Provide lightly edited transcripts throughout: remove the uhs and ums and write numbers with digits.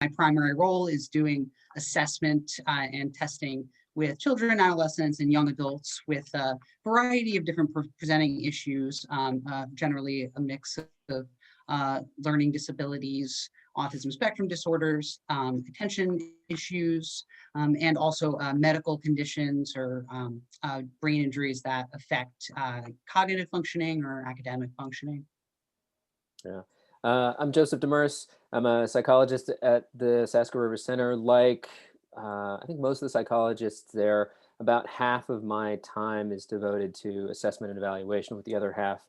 primary role is doing assessment and testing with children, adolescents, and young adults with a variety of different presenting issues, generally a mix of learning disabilities, autism spectrum disorders, attention issues, and also medical conditions or brain injuries that affect cognitive functioning or academic functioning. Yeah. I'm Joseph Demers. I'm a psychologist at the Sasko River Center. Like, I think most of the psychologists there, about half of my time is devoted to assessment and evaluation, with the other half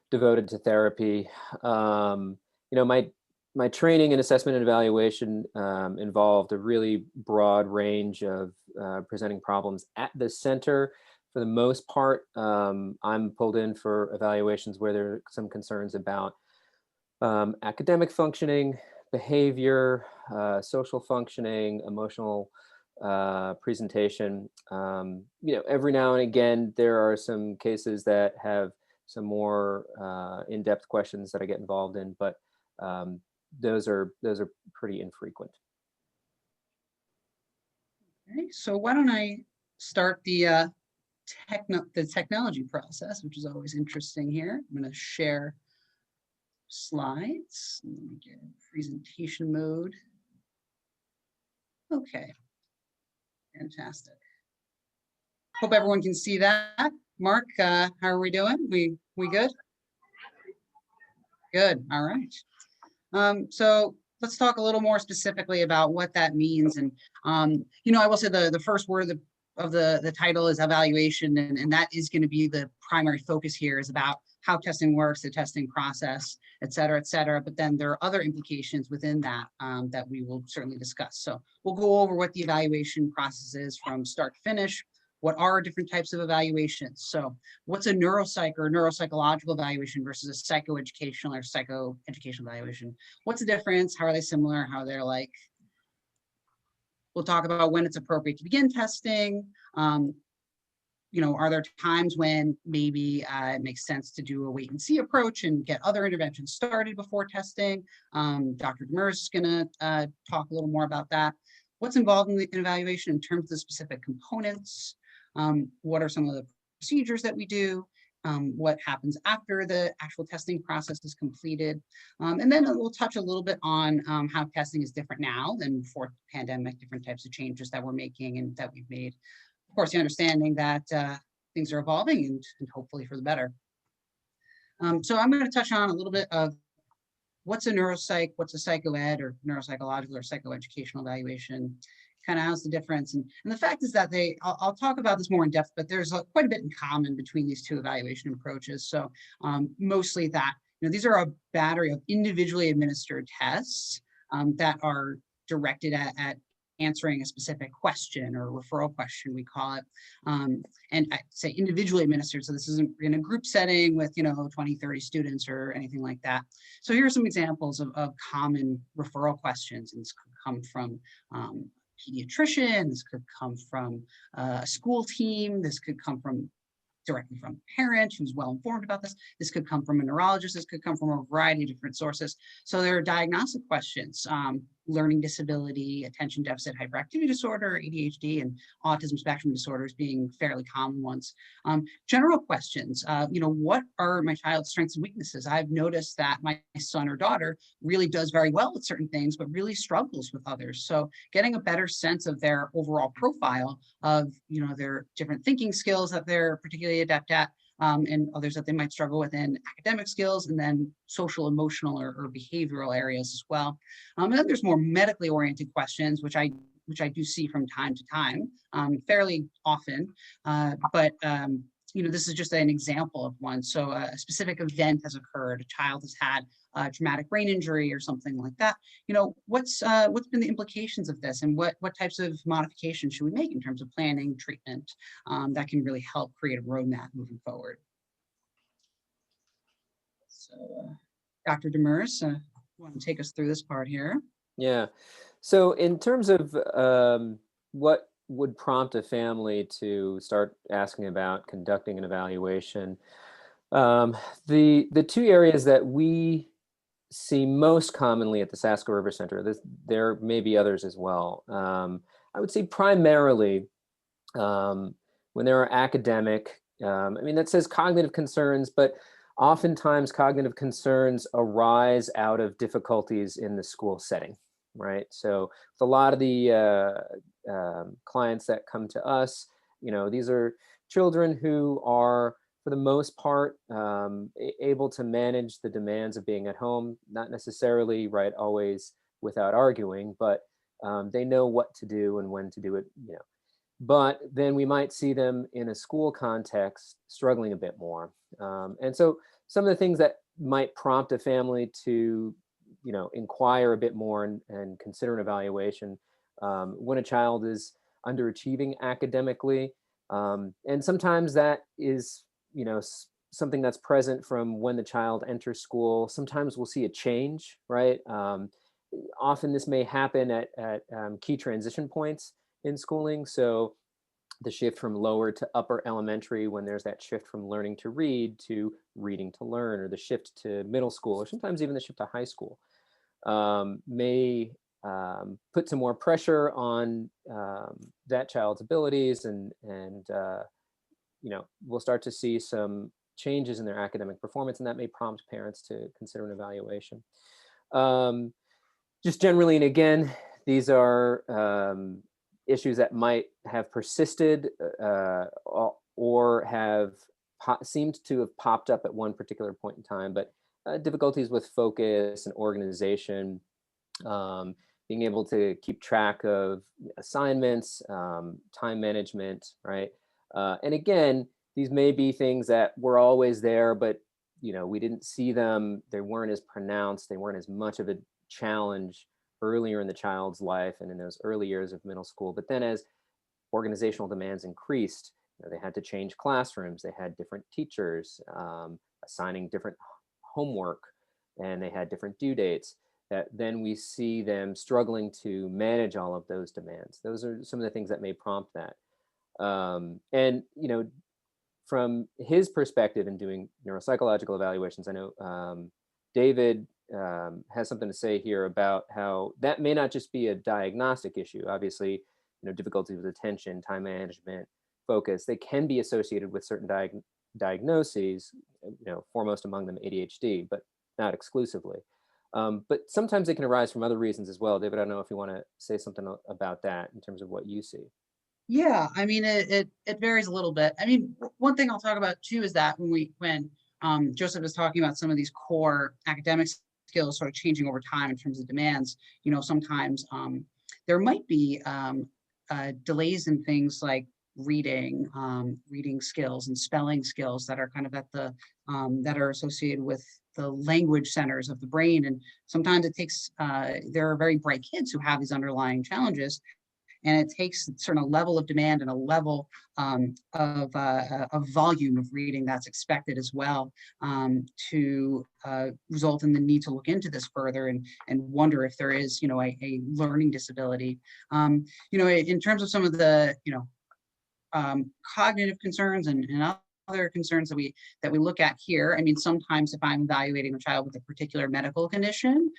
devoted to therapy. My training in assessment and evaluation involved a really broad range of presenting problems at the center. For the most part, I'm pulled in for evaluations where there are some concerns about academic functioning, behavior, social functioning, emotional presentation. Every now and again, there are some cases that have some more in-depth questions that I get involved in, but those are pretty infrequent. Okay, so why don't I start the technology process, which is always interesting here. I'm going to share slides. Let me get presentation mode. Okay, fantastic. Hope everyone can see that. Mark, how are we doing? We good? Good. All right. So let's talk a little more specifically about what that means. And I will say the first word of the title is evaluation, and that is going to be the primary focus here, is about how testing works, the testing process, et cetera, et cetera. But then there are other implications within that that we will certainly discuss. So we'll go over what the evaluation process is from start to finish. What are different types of evaluations? So what's a neuropsych or neuropsychological evaluation versus a psychoeducational or psychoeducational evaluation? What's the difference? How are they similar? How are they alike? We'll talk about when it's appropriate to begin testing. Are there times when maybe it makes sense to do a wait and see approach and get other interventions started before testing? Dr. Demers is going to talk a little more about that. What's involved in the evaluation in terms of the specific components? What are some of the procedures that we do? What happens after the actual testing process is completed? And then we'll touch a little bit on how testing is different now than before the pandemic, different types of changes that we're making and that we've made. Of course, the understanding that things are evolving and hopefully for the better. So I'm going to touch on a little bit of what's a neuropsych, what's a psychoed or neuropsychological or psychoeducational evaluation, kind of how's the difference. And the fact is that I'll talk about this more in depth, but there's quite a bit in common between these two evaluation approaches. So mostly that, these are a battery of individually administered tests that are directed at answering a specific question or referral question, we call it. And I say individually administered, so this isn't in a group setting with 20, 30 students or anything like that. So here are some examples of common referral questions. And this could come from pediatrician, this could come from a school team, this could come from directly from a parent who's well informed about this. This could come from a neurologist, this could come from a variety of different sources. So there are diagnostic questions, learning disability, attention deficit hyperactivity disorder, ADHD, and autism spectrum disorders being fairly common ones. General questions, what are my child's strengths and weaknesses? I've noticed that my son or daughter really does very well with certain things, but really struggles with others. So getting a better sense of their overall profile of, their different thinking skills that they're particularly adept at, and others that they might struggle with in academic skills, and then social, emotional, or behavioral areas as well. And then there's more medically oriented questions, which I do see from time to time, fairly often, but this is just an example of one. So a specific event has occurred, a child has had a traumatic brain injury or something like that. What's been the implications of this, and what types of modifications should we make in terms of planning, treatment, that can really help create a roadmap moving forward. So Dr. Demers, want to take us through this part here? Yeah. So in terms of what would prompt a family to start asking about conducting an evaluation, the two areas that we see most commonly at the Sasko River Center. There may be others as well. I would say primarily when there are academic, I mean, that says cognitive concerns, but oftentimes cognitive concerns arise out of difficulties in the school setting, right? So with a lot of the clients that come to us, these are children who are, for the most part, able to manage the demands of being at home, not necessarily, right, always without arguing, but they know what to do and when to do it. But then we might see them in a school context struggling a bit more. And so some of the things that might prompt a family to, inquire a bit more and consider an evaluation when a child is underachieving academically. And sometimes that is, something that's present from when the child enters school. Sometimes we'll see a change, right? Often this may happen at key transition points in schooling. So the shift from lower to upper elementary, when there's that shift from learning to read to reading to learn, or the shift to middle school, or sometimes even the shift to high school, may put some more pressure on that child's abilities, and we'll start to see some changes in their academic performance, and that may prompt parents to consider an evaluation. Just generally, and again, these are issues that might have persisted or have seemed to have popped up at one particular point in time, but difficulties with focus and organization, being able to keep track of assignments, time management, right? And again, these may be things that were always there, but we didn't see them. They weren't as pronounced. They weren't as much of a challenge earlier in the child's life and in those early years of middle school. But then as organizational demands increased, they had to change classrooms, they had different teachers assigning different homework, and they had different due dates, that then we see them struggling to manage all of those demands. Those are some of the things that may prompt that. And from his perspective in doing neuropsychological evaluations, I know David has something to say here about how that may not just be a diagnostic issue. Obviously, difficulties with attention, time management, focus, they can be associated with certain diagnoses, foremost among them ADHD, but not exclusively. But sometimes it can arise from other reasons as well. David, I don't know if you want to say something about that in terms of what you see. Yeah, I mean, it varies a little bit. I mean, one thing I'll talk about too is that when Joseph was talking about some of these core academic skills sort of changing over time in terms of demands, sometimes there might be delays in things like reading skills and spelling skills that are kind of at the that are associated with the language centers of the brain. And sometimes it takes there are very bright kids who have these underlying challenges, and it takes a certain level of demand and a level of volume of reading that's expected as well to result in the need to look into this further and wonder if there is, a learning disability. In terms of some of the, cognitive concerns and other concerns that we look at here. I mean, sometimes if I'm evaluating a child with a particular medical condition,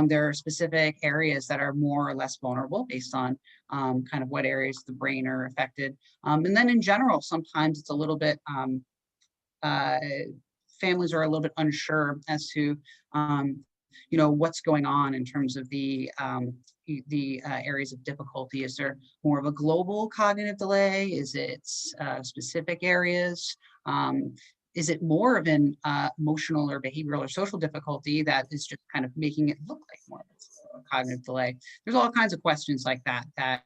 there are specific areas that are more or less vulnerable based on kind of what areas of the brain are affected. And then in general, sometimes it's a little bit, families are a little bit unsure as to what's going on in terms of the areas of difficulty. Is there more of a global cognitive delay? Is it specific areas? Is it more of an emotional or behavioral or social difficulty that is just kind of making it look like more of a cognitive delay? There's all kinds of questions like that that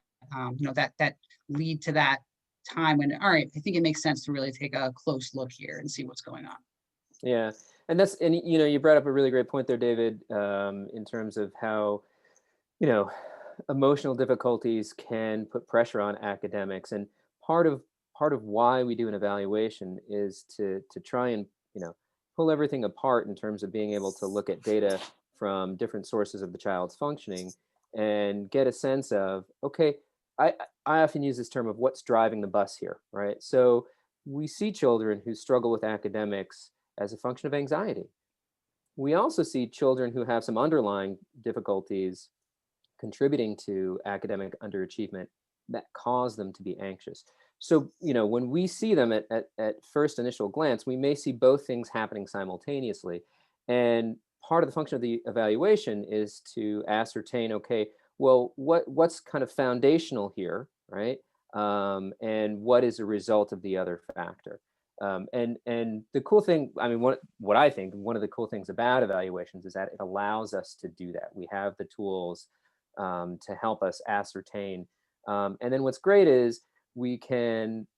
lead to that time when, all right, I think it makes sense to really take a close look here and see what's going on. Yeah, and you brought up a really great point there, David, in terms of how emotional difficulties can put pressure on academics, and part of why we do an evaluation is to try and pull everything apart in terms of being able to look at data from different sources of the child's functioning and get a sense of, okay, I often use this term of what's driving the bus here, right? So we see children who struggle with academics as a function of anxiety. We also see children who have some underlying difficulties contributing to academic underachievement that cause them to be anxious. So, when we see them at first initial glance, we may see both things happening simultaneously. And part of the function of the evaluation is to ascertain, okay, well, what's kind of foundational here, right? And what is a result of the other factor? And the cool thing, I mean, what I think one of the cool things about evaluations is that it allows us to do that. We have the tools to help us ascertain. And then what's great is we can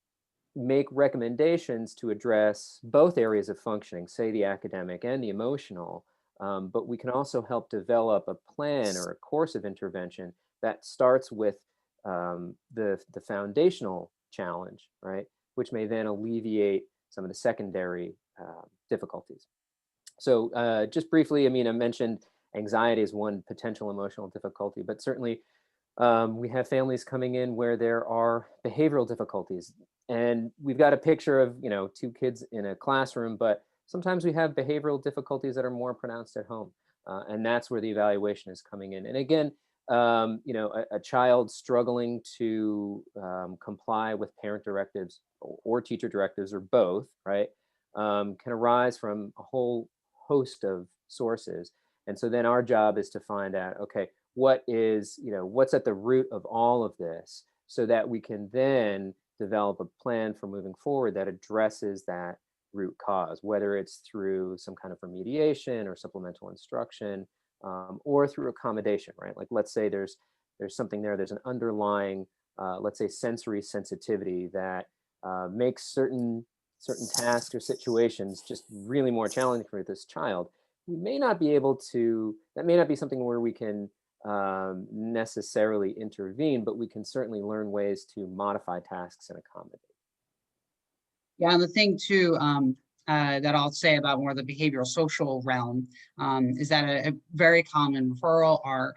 make recommendations to address both areas of functioning, say the academic and the emotional, but we can also help develop a plan or a course of intervention that starts with the foundational challenge, right? Which may then alleviate some of the secondary difficulties. So just briefly, I mean, I mentioned anxiety is one potential emotional difficulty, but certainly we have families coming in where there are behavioral difficulties. And we've got a picture of, two kids in a classroom, but sometimes we have behavioral difficulties that are more pronounced at home. And that's where the evaluation is coming in. And again, a child struggling to comply with parent directives or teacher directives or both, right, can arise from a whole host of sources. And so then our job is to find out, okay, what's at the root of all of this so that we can then develop a plan for moving forward that addresses that root cause, whether it's through some kind of remediation or supplemental instruction, or through accommodation, right? Like let's say there's something there, there's an underlying, let's say sensory sensitivity that makes certain tasks or situations just really more challenging for this child. We may not be able to, that may not be something where we can necessarily intervene, but we can certainly learn ways to modify tasks and accommodate. Yeah, and the thing too, that I'll say about more of the behavioral social realm, is that a very common referral are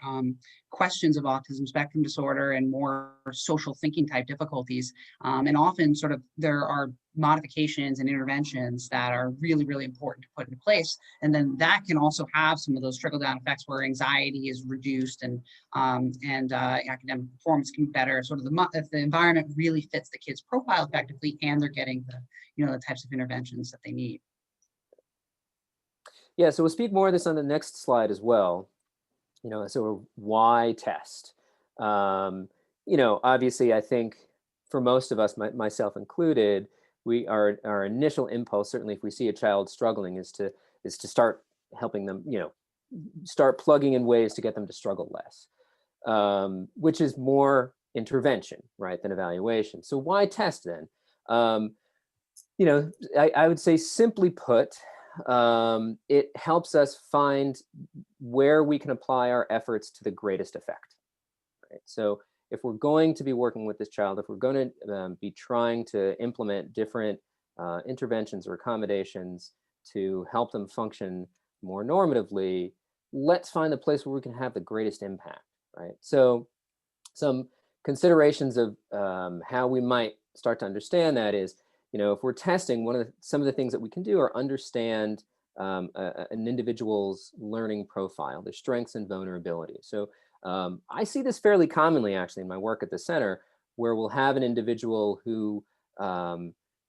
questions of autism spectrum disorder and more social thinking type difficulties. And often sort of there are modifications and interventions that are really, really important to put into place. And then that can also have some of those trickle down effects where anxiety is reduced and academic performance can be better. Sort of if the environment really fits the kid's profile effectively and they're getting the types of interventions that they need. Yeah, so we'll speak more of this on the next slide as well. So why test? Obviously, I think for most of us, myself included, our initial impulse, certainly if we see a child struggling, is to start helping them, start plugging in ways to get them to struggle less, which is more intervention, right, than evaluation. So why test then? I would say simply put, it helps us find where we can apply our efforts to the greatest effect. Right? So if we're going to be working with this child, if we're going to be trying to implement different interventions or accommodations to help them function more normatively, let's find the place where we can have the greatest impact, right? So some considerations of how we might start to understand that is, if we're testing, some of the things that we can do are understand an individual's learning profile, their strengths and vulnerabilities. So I see this fairly commonly, actually, in my work at the center, where we'll have an individual who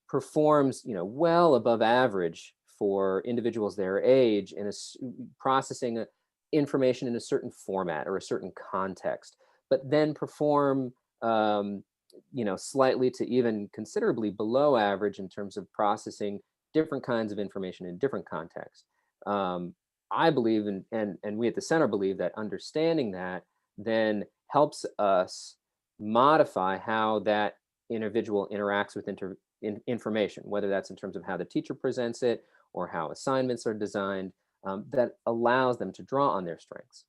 performs, well above average for individuals their age in processing information in a certain format or a certain context, but then perform slightly to even considerably below average in terms of processing different kinds of information in different contexts. I believe, and we at the center believe, that understanding that then helps us modify how that individual interacts with information, whether that's in terms of how the teacher presents it or how assignments are designed, that allows them to draw on their strengths.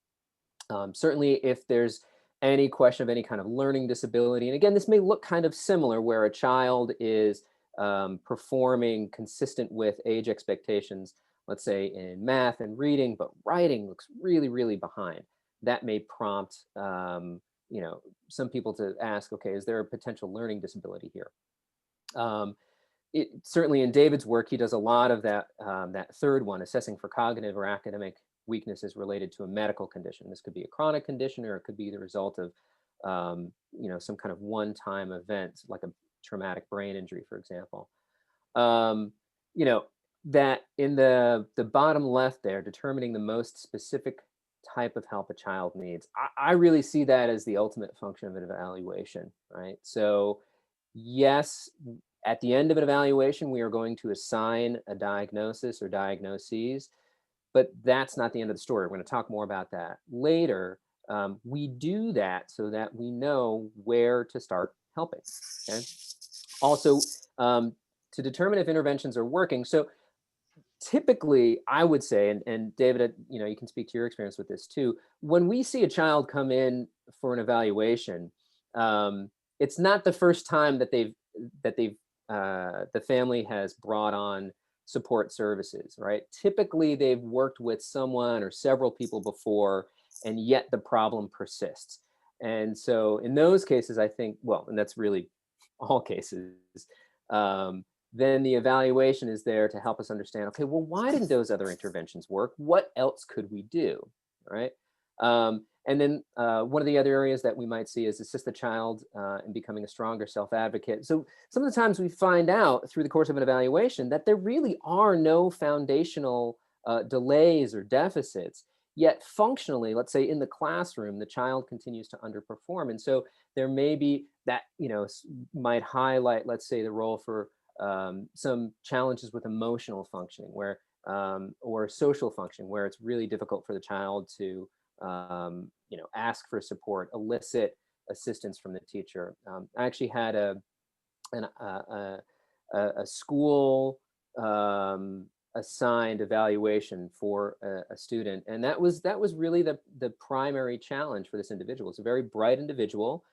Certainly, if there's any question of any kind of learning disability, and again, this may look kind of similar where a child is performing consistent with age expectations, let's say in math and reading, but writing looks really, really behind. That may prompt some people to ask, okay, is there a potential learning disability here? certainly in David's work, he does a lot of that, that third one, assessing for cognitive or academic weaknesses related to a medical condition. This could be a chronic condition, or it could be the result of, some kind of one-time event, like a traumatic brain injury, for example. Um, you know, that in the bottom left there, determining the most specific type of help a child needs. I really see that as the ultimate function of an evaluation, right? So yes, at the end of an evaluation, we are going to assign a diagnosis or diagnoses, but that's not the end of the story. We're going to talk more about that later. We do that so that we know where to start helping. Okay. Also, to determine if interventions are working. So typically, I would say, and David, you can speak to your experience with this too. When we see a child come in for an evaluation, it's not the first time that the family has brought on support services, right? Typically, they've worked with someone or several people before, and yet the problem persists. And so in those cases, I think, well, and that's really all cases, then the evaluation is there to help us understand, okay, well, why didn't those other interventions work? What else could we do, right? And then one of the other areas that we might see is assist the child in becoming a stronger self-advocate. So some of the times we find out through the course of an evaluation that there really are no foundational delays or deficits, yet functionally, let's say in the classroom, the child continues to underperform. And so there may be that, might highlight, let's say, the role for some challenges with emotional functioning or social functioning, where it's really difficult for the child to ask for support, elicit assistance from the teacher. I actually had a school assigned evaluation for a student, and that was really the primary challenge for this individual. It's a very bright individual,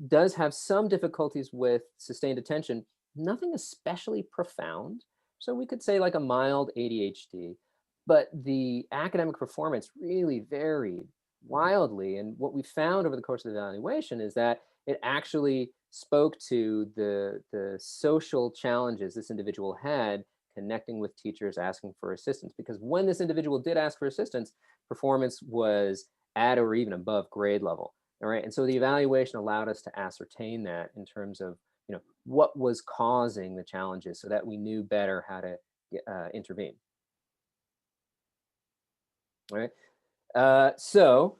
does have some difficulties with sustained attention, nothing especially profound. So we could say like a mild ADHD, but the academic performance really varied wildly. And what we found over the course of the evaluation is that it actually spoke to the social challenges this individual had connecting with teachers, asking for assistance. Because when this individual did ask for assistance, performance was at or even above grade level. All right. And so the evaluation allowed us to ascertain that in terms of, what was causing the challenges so that we knew better how to intervene. All right. So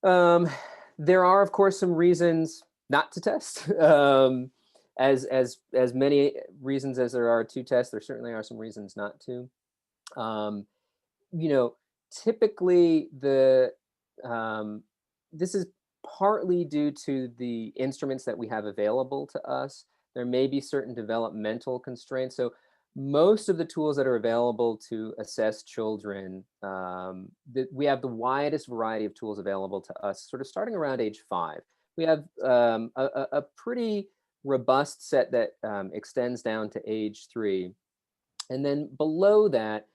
there are, of course, some reasons not to test. As many reasons as there are to test, there certainly are some reasons not to. Typically this is partly due to the instruments that we have available to us. There may be certain developmental constraints. So most of the tools that are available to assess children, we have the widest variety of tools available to us, sort of starting around age 5. We have a pretty robust set that extends down to age 3. And then below that,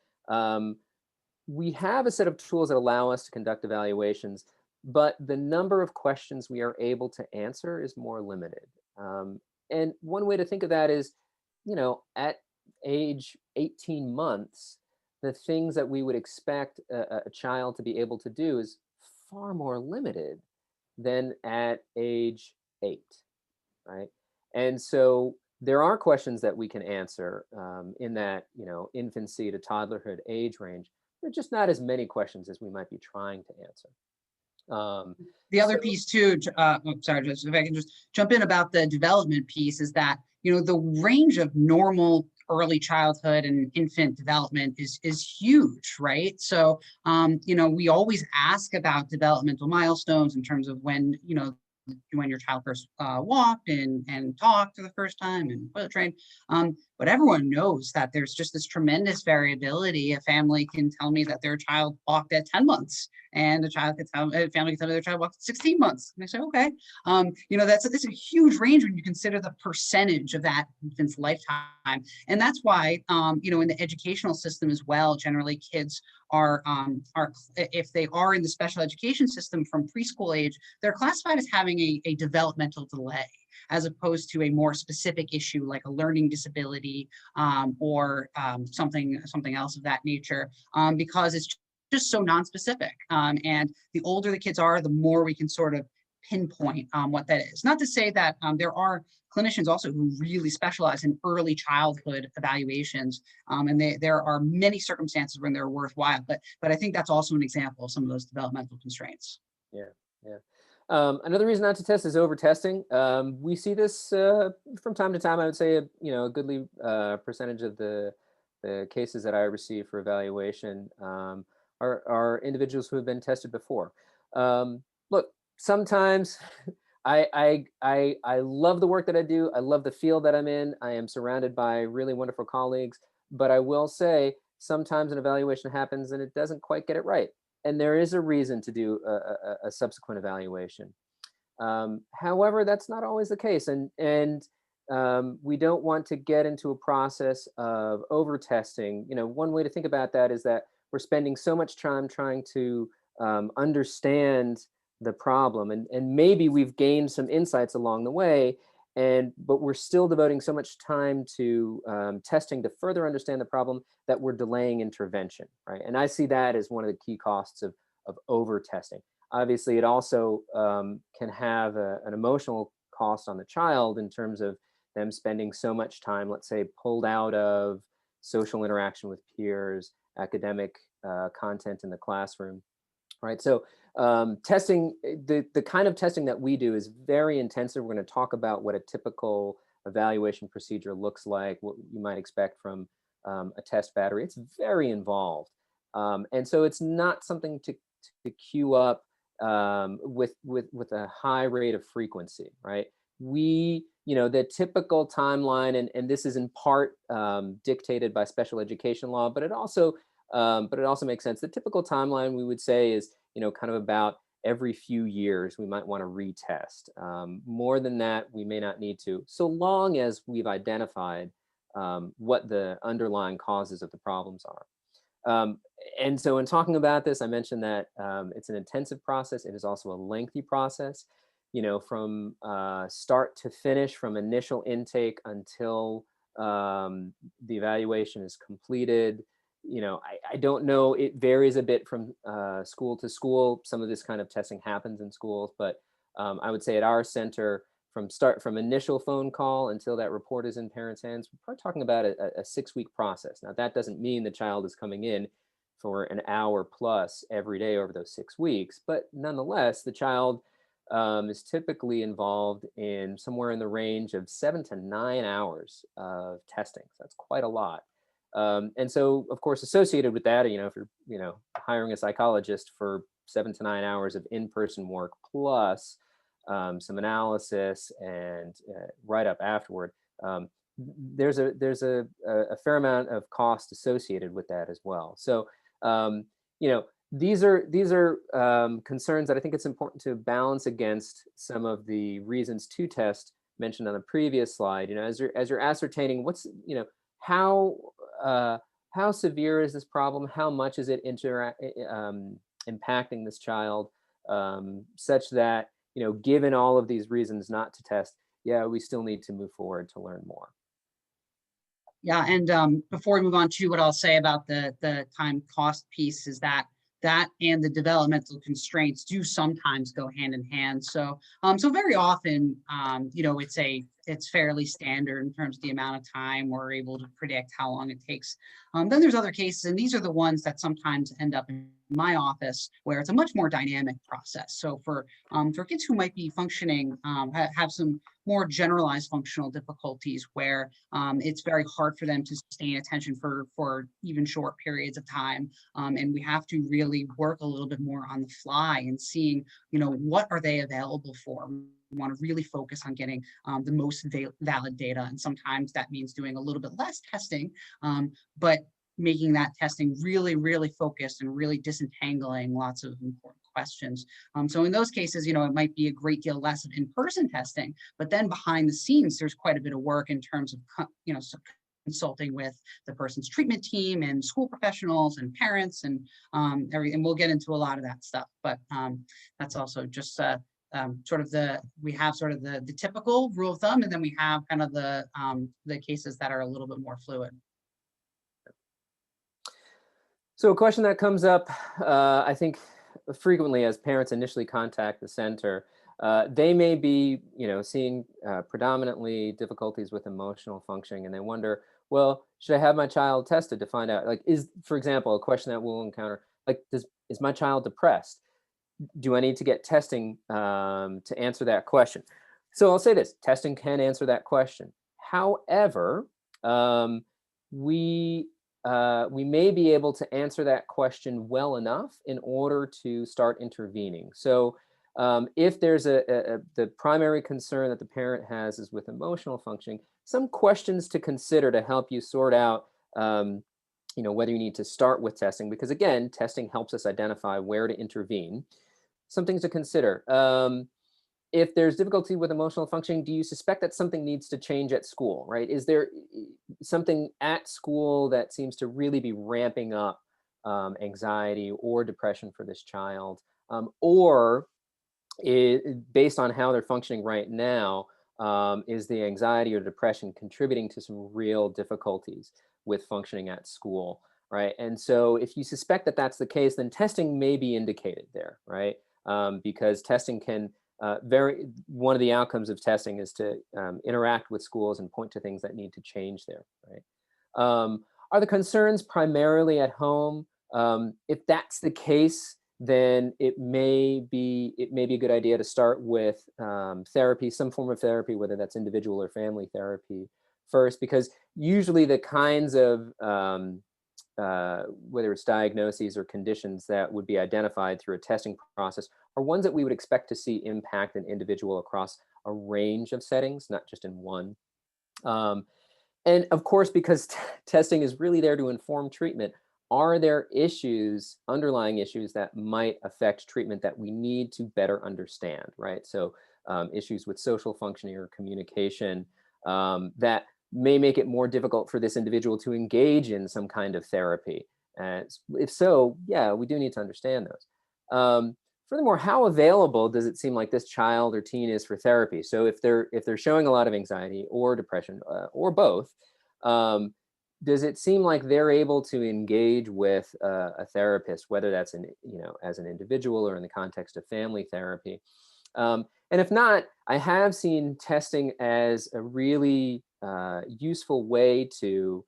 we have a set of tools that allow us to conduct evaluations, but the number of questions we are able to answer is more limited. And one way to think of that is, at age 18 months, the things that we would expect a child to be able to do is far more limited than at age 8, right? And so there are questions that we can answer in that, infancy to toddlerhood age range. There are just not as many questions as we might be trying to answer. The other piece too, sorry, just if I can just jump in about the development piece, is that, the range of normal early childhood and infant development is huge, right? So, we always ask about developmental milestones in terms of when your child first walked and talked for the first time and toilet trained. But everyone knows that there's just this tremendous variability. A family can tell me that their child walked at 10 months, and a family can tell me their child walked at 16 months. And I say, okay, that's a huge range when you consider the percentage of that infant's lifetime. And that's why, in the educational system as well, generally kids are if they are in the special education system from preschool age, they're classified as having a developmental delay. as opposed to a more specific issue like a learning disability or something else of that nature, because it's just so non-specific. And the older the kids are, the more we can sort of pinpoint what that is. Not to say that there are clinicians also who really specialize in early childhood evaluations, and there are many circumstances when they're worthwhile, but I think that's also an example of some of those developmental constraints. Yeah, yeah. Another reason not to test is over testing. We see this from time to time. I would say a goodly percentage of the cases that I receive for evaluation are individuals who have been tested before. Look, sometimes I love the work that I do. I love the field that I'm in. I am surrounded by really wonderful colleagues, but I will say sometimes an evaluation happens and it doesn't quite get it right. And there is a reason to do a subsequent evaluation. However, that's not always the case. And we don't want to get into a process of over testing. One way to think about that is that we're spending so much time trying to understand the problem, and maybe we've gained some insights along the way, but we're still devoting so much time to testing to further understand the problem that we're delaying intervention, right? And I see that as one of the key costs of over testing. Obviously, it also can have an emotional cost on the child in terms of them spending so much time, let's say, pulled out of social interaction with peers, academic content in the classroom, right? So testing, the kind of testing that we do is very intensive. We're going to talk about what a typical evaluation procedure looks like, what you might expect from a test battery. It's very involved. And so it's not something to queue up with a high rate of frequency, right? The typical timeline, and this is in part dictated by special education law, but it also makes sense. The typical timeline we would say is, kind of about every few years, we might want to retest. More than that, we may not need to, so long as we've identified what the underlying causes of the problems are. And so in talking about this, I mentioned that it's an intensive process. It is also a lengthy process, from start to finish, from initial intake until the evaluation is completed. I don't know, it varies a bit from school to school. Some of this kind of testing happens in schools, but I would say at our center, from initial phone call until that report is in parents' hands, we're probably talking about a 6-week process. Now, that doesn't mean the child is coming in for an hour plus every day over those 6 weeks, but nonetheless, the child is typically involved in somewhere in the range of 7 to 9 hours of testing. So that's quite a lot. And so, of course, associated with that, if you're, hiring a psychologist for 7 to 9 hours of in-person work plus some analysis and write-up afterward, there's a fair amount of cost associated with that as well. So, these are concerns that I think it's important to balance against some of the reasons to test mentioned on the previous slide. As you're ascertaining what's, how severe is this problem? How much is it impacting this child, such that, given all of these reasons not to test, yeah, we still need to move forward to learn more. Yeah, and before we move on to what I'll say about the time cost piece is that and the developmental constraints do sometimes go hand in hand. So very often, it's fairly standard in terms of the amount of time we're able to predict how long it takes. Then there's other cases, and these are the ones that sometimes end up in my office, where it's a much more dynamic process. So for kids who might be functioning, have some more generalized functional difficulties where it's very hard for them to sustain attention for even short periods of time. And we have to really work a little bit more on the fly and seeing, what are they available for? We want to really focus on getting the most valid data. And sometimes that means doing a little bit less testing, but making that testing really, really focused and really disentangling lots of important questions. So in those cases, it might be a great deal less of in-person testing, but then behind the scenes, there's quite a bit of work in terms of, consulting with the person's treatment team and school professionals and parents and everything. We'll get into a lot of that stuff, but that's also just we have sort of the typical rule of thumb, and then we have kind of the cases that are a little bit more fluid. So a question that comes up, I think frequently as parents initially contact the center, they may be, seeing predominantly difficulties with emotional functioning, and they wonder, well, should I have my child tested to find out? Like, for example, a question that we'll encounter, like, is my child depressed? Do I need to get testing to answer that question? So I'll say this: testing can answer that question. However, we may be able to answer that question well enough in order to start intervening. So if there's the primary concern that the parent has is with emotional functioning, some questions to consider to help you sort out whether you need to start with testing, because again, testing helps us identify where to intervene. Some things to consider. If there's difficulty with emotional functioning, do you suspect that something needs to change at school, right? Is there something at school that seems to really be ramping up anxiety or depression for this child? Or based on how they're functioning right now, is the anxiety or depression contributing to some real difficulties with functioning at school, right? And so if you suspect that that's the case, then testing may be indicated there, right? Because testing can one of the outcomes of testing is to interact with schools and point to things that need to change there, right? Are the concerns primarily at home? If that's the case, then it may be a good idea to start with therapy, some form of therapy, whether that's individual or family therapy first, because usually the kinds of whether it's diagnoses or conditions that would be identified through a testing process are ones that we would expect to see impact an individual across a range of settings, not just in one. And of course, because testing is really there to inform treatment, are there underlying issues that might affect treatment that we need to better understand, right? So issues with social functioning or communication that may make it more difficult for this individual to engage in some kind of therapy. And if so, yeah, we do need to understand those. Furthermore, how available does it seem like this child or teen is for therapy? So if they're showing a lot of anxiety or depression or both, does it seem like they're able to engage with a therapist, whether that's as an individual or in the context of family therapy? And if not, I have seen testing as a really useful way to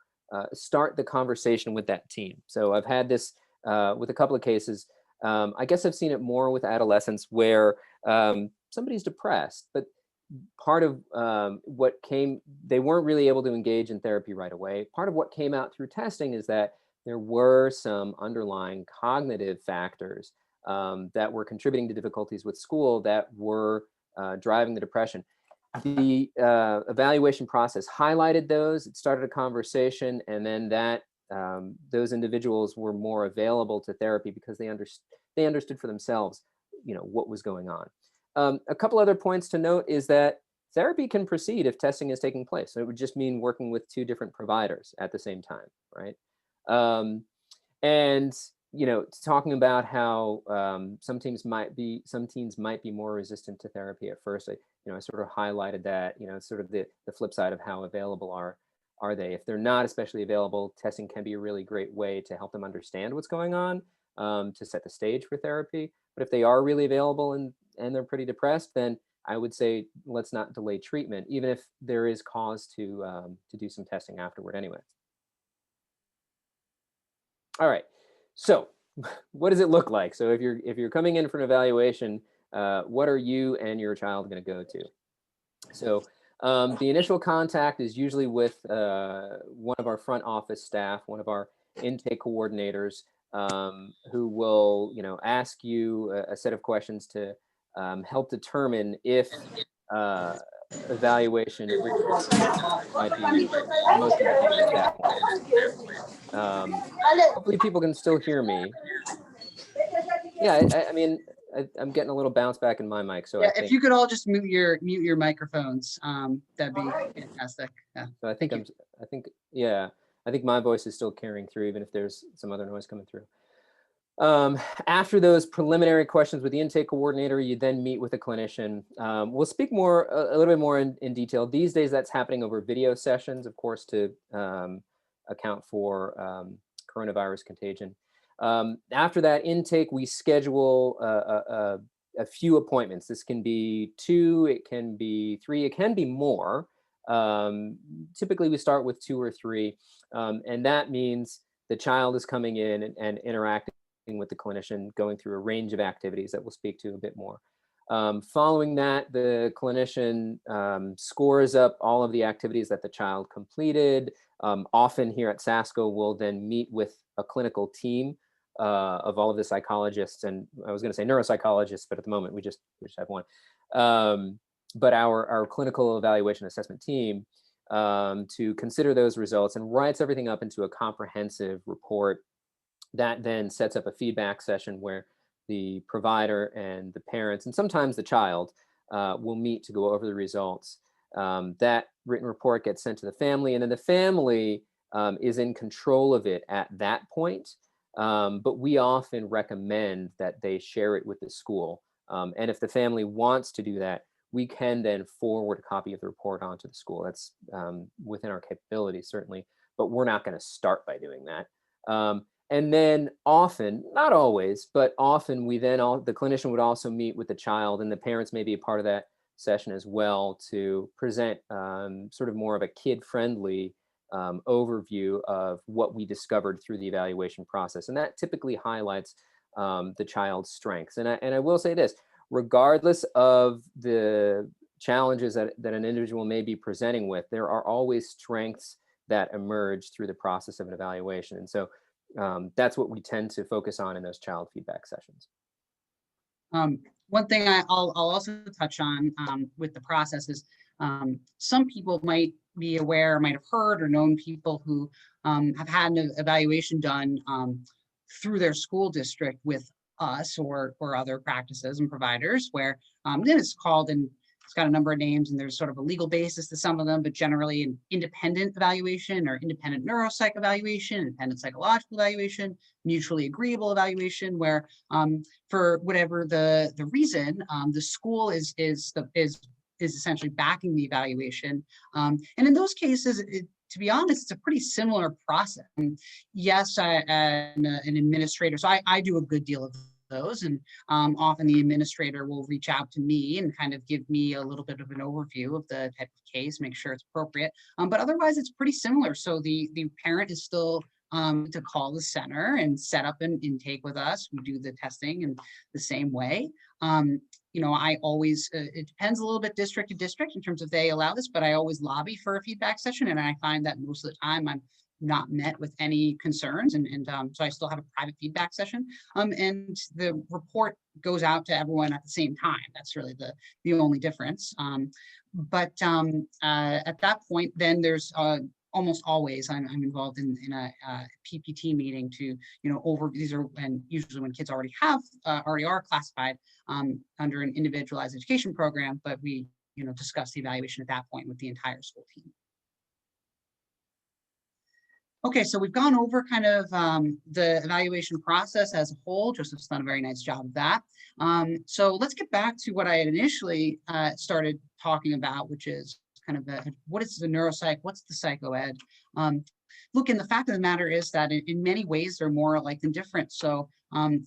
start the conversation with that teen. So I've had this with a couple of cases. I guess I've seen it more with adolescents where somebody's depressed, but part of they weren't really able to engage in therapy right away. Part of what came out through testing is that there were some underlying cognitive factors that were contributing to difficulties with school that were driving the depression. The evaluation process highlighted those. It started a conversation, and then those individuals were more available to therapy because they understood for themselves, what was going on. A couple other points to note is that therapy can proceed if testing is taking place. So it would just mean working with two different providers at the same time, right? And talking about how some teens might be more resistant to therapy at first. I sort of highlighted that. Sort of the flip side of how available are they. If they're not especially available, testing can be a really great way to help them understand what's going on, to set the stage for therapy. But if they are really available and they're pretty depressed, then I would say let's not delay treatment, even if there is cause to do some testing afterward anyway. All right. So what does it look like? So if you're coming in for an evaluation, what are you and your child going to go to? So the initial contact is usually with one of our front office staff, one of our intake coordinators, who will ask you a set of questions to help determine if evaluation might be most indicated at that point. Hopefully people can still hear me. Yeah, I mean, I'm getting a little bounce back in my mic. So yeah, I think, if you could all just mute your microphones, that'd be fantastic. Yeah. So I think my voice is still carrying through, even if there's some other noise coming through. After those preliminary questions with the intake coordinator, you then meet with a clinician. We'll speak more, a little bit more in detail. These days, that's happening over video sessions, of course, to account for coronavirus contagion. After that intake, we schedule a few appointments. This can be 2, it can be 3, it can be more. Typically, we start with 2 or 3, and that means the child is coming in and interacting with the clinician, going through a range of activities that we'll speak to a bit more. Following that, the clinician scores up all of the activities that the child completed. Often here at SASCO, we'll then meet with a clinical team of all of the psychologists, and I was going to say neuropsychologists, but at the moment we just have one. But our clinical evaluation assessment team to consider those results and writes everything up into a comprehensive report that then sets up a feedback session where the provider and the parents, and sometimes the child, will meet to go over the results. That written report gets sent to the family, and then the family is in control of it at that point. But we often recommend that they share it with the school. And if the family wants to do that, we can then forward a copy of the report onto the school. That's within our capabilities, certainly, but we're not going to start by doing that. And then often, not always, but often the clinician would also meet with the child, and the parents may be a part of that session as well to present sort of more of a kid-friendly overview of what we discovered through the evaluation process. And that typically highlights the child's strengths. And I will say this, regardless of the challenges that an individual may be presenting with, there are always strengths that emerge through the process of an evaluation. And so that's what we tend to focus on in those child feedback sessions. One thing I'll also touch on with the process is some people might be aware, might have heard or known people who have had an evaluation done through their school district with us or other practices and providers, where then it's called, and it's got a number of names, and there's sort of a legal basis to some of them, but generally an independent evaluation or independent neuropsych evaluation, independent psychological evaluation, mutually agreeable evaluation, where for whatever the reason, the school is essentially backing the evaluation. And in those cases, to be honest, it's a pretty similar process. And yes, I'm an administrator, so I do a good deal of those, and often the administrator will reach out to me and kind of give me a little bit of an overview of the type of case, make sure it's appropriate. But otherwise, it's pretty similar. So the parent is still to call the center and set up an intake with us. We do the testing in the same way. I always, it depends a little bit district to district in terms of they allow this, but I always lobby for a feedback session. And I find that most of the time I'm not met with any concerns. And so I still have a private feedback session. And the report goes out to everyone at the same time. That's really the only difference. But at that point, then there's almost always I'm involved in a PPT meeting to these are, and usually when kids already are classified under an individualized education program, but we discuss the evaluation at that point with the entire school team. Okay, so we've gone over kind of the evaluation process as a whole. Joseph's done a very nice job of that. So let's get back to what I had initially started talking about, which is kind of what is the neuropsych, what's the psychoed? Look, and the fact of the matter is that in many ways, they're more alike than different. So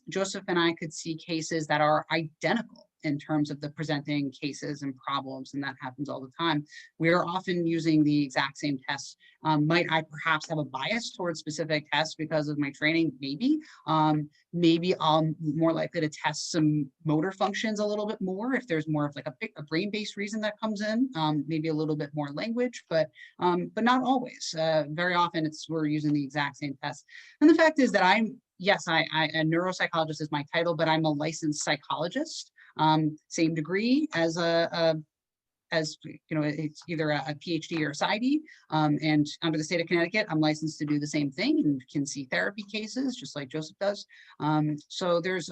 Joseph and I could see cases that are identical in terms of the presenting cases and problems, and that happens all the time. We are often using the exact same tests. Might I perhaps have a bias towards specific tests because of my training? Maybe. Maybe I'm more likely to test some motor functions a little bit more if there's more of like a brain-based reason that comes in, maybe a little bit more language, but not always. Very often we're using the exact same test. And the fact is that a neuropsychologist is my title, but I'm a licensed psychologist. Same degree as it's either a PhD or a PsyD. And under the state of Connecticut, I'm licensed to do the same thing and can see therapy cases just like Joseph does. So there's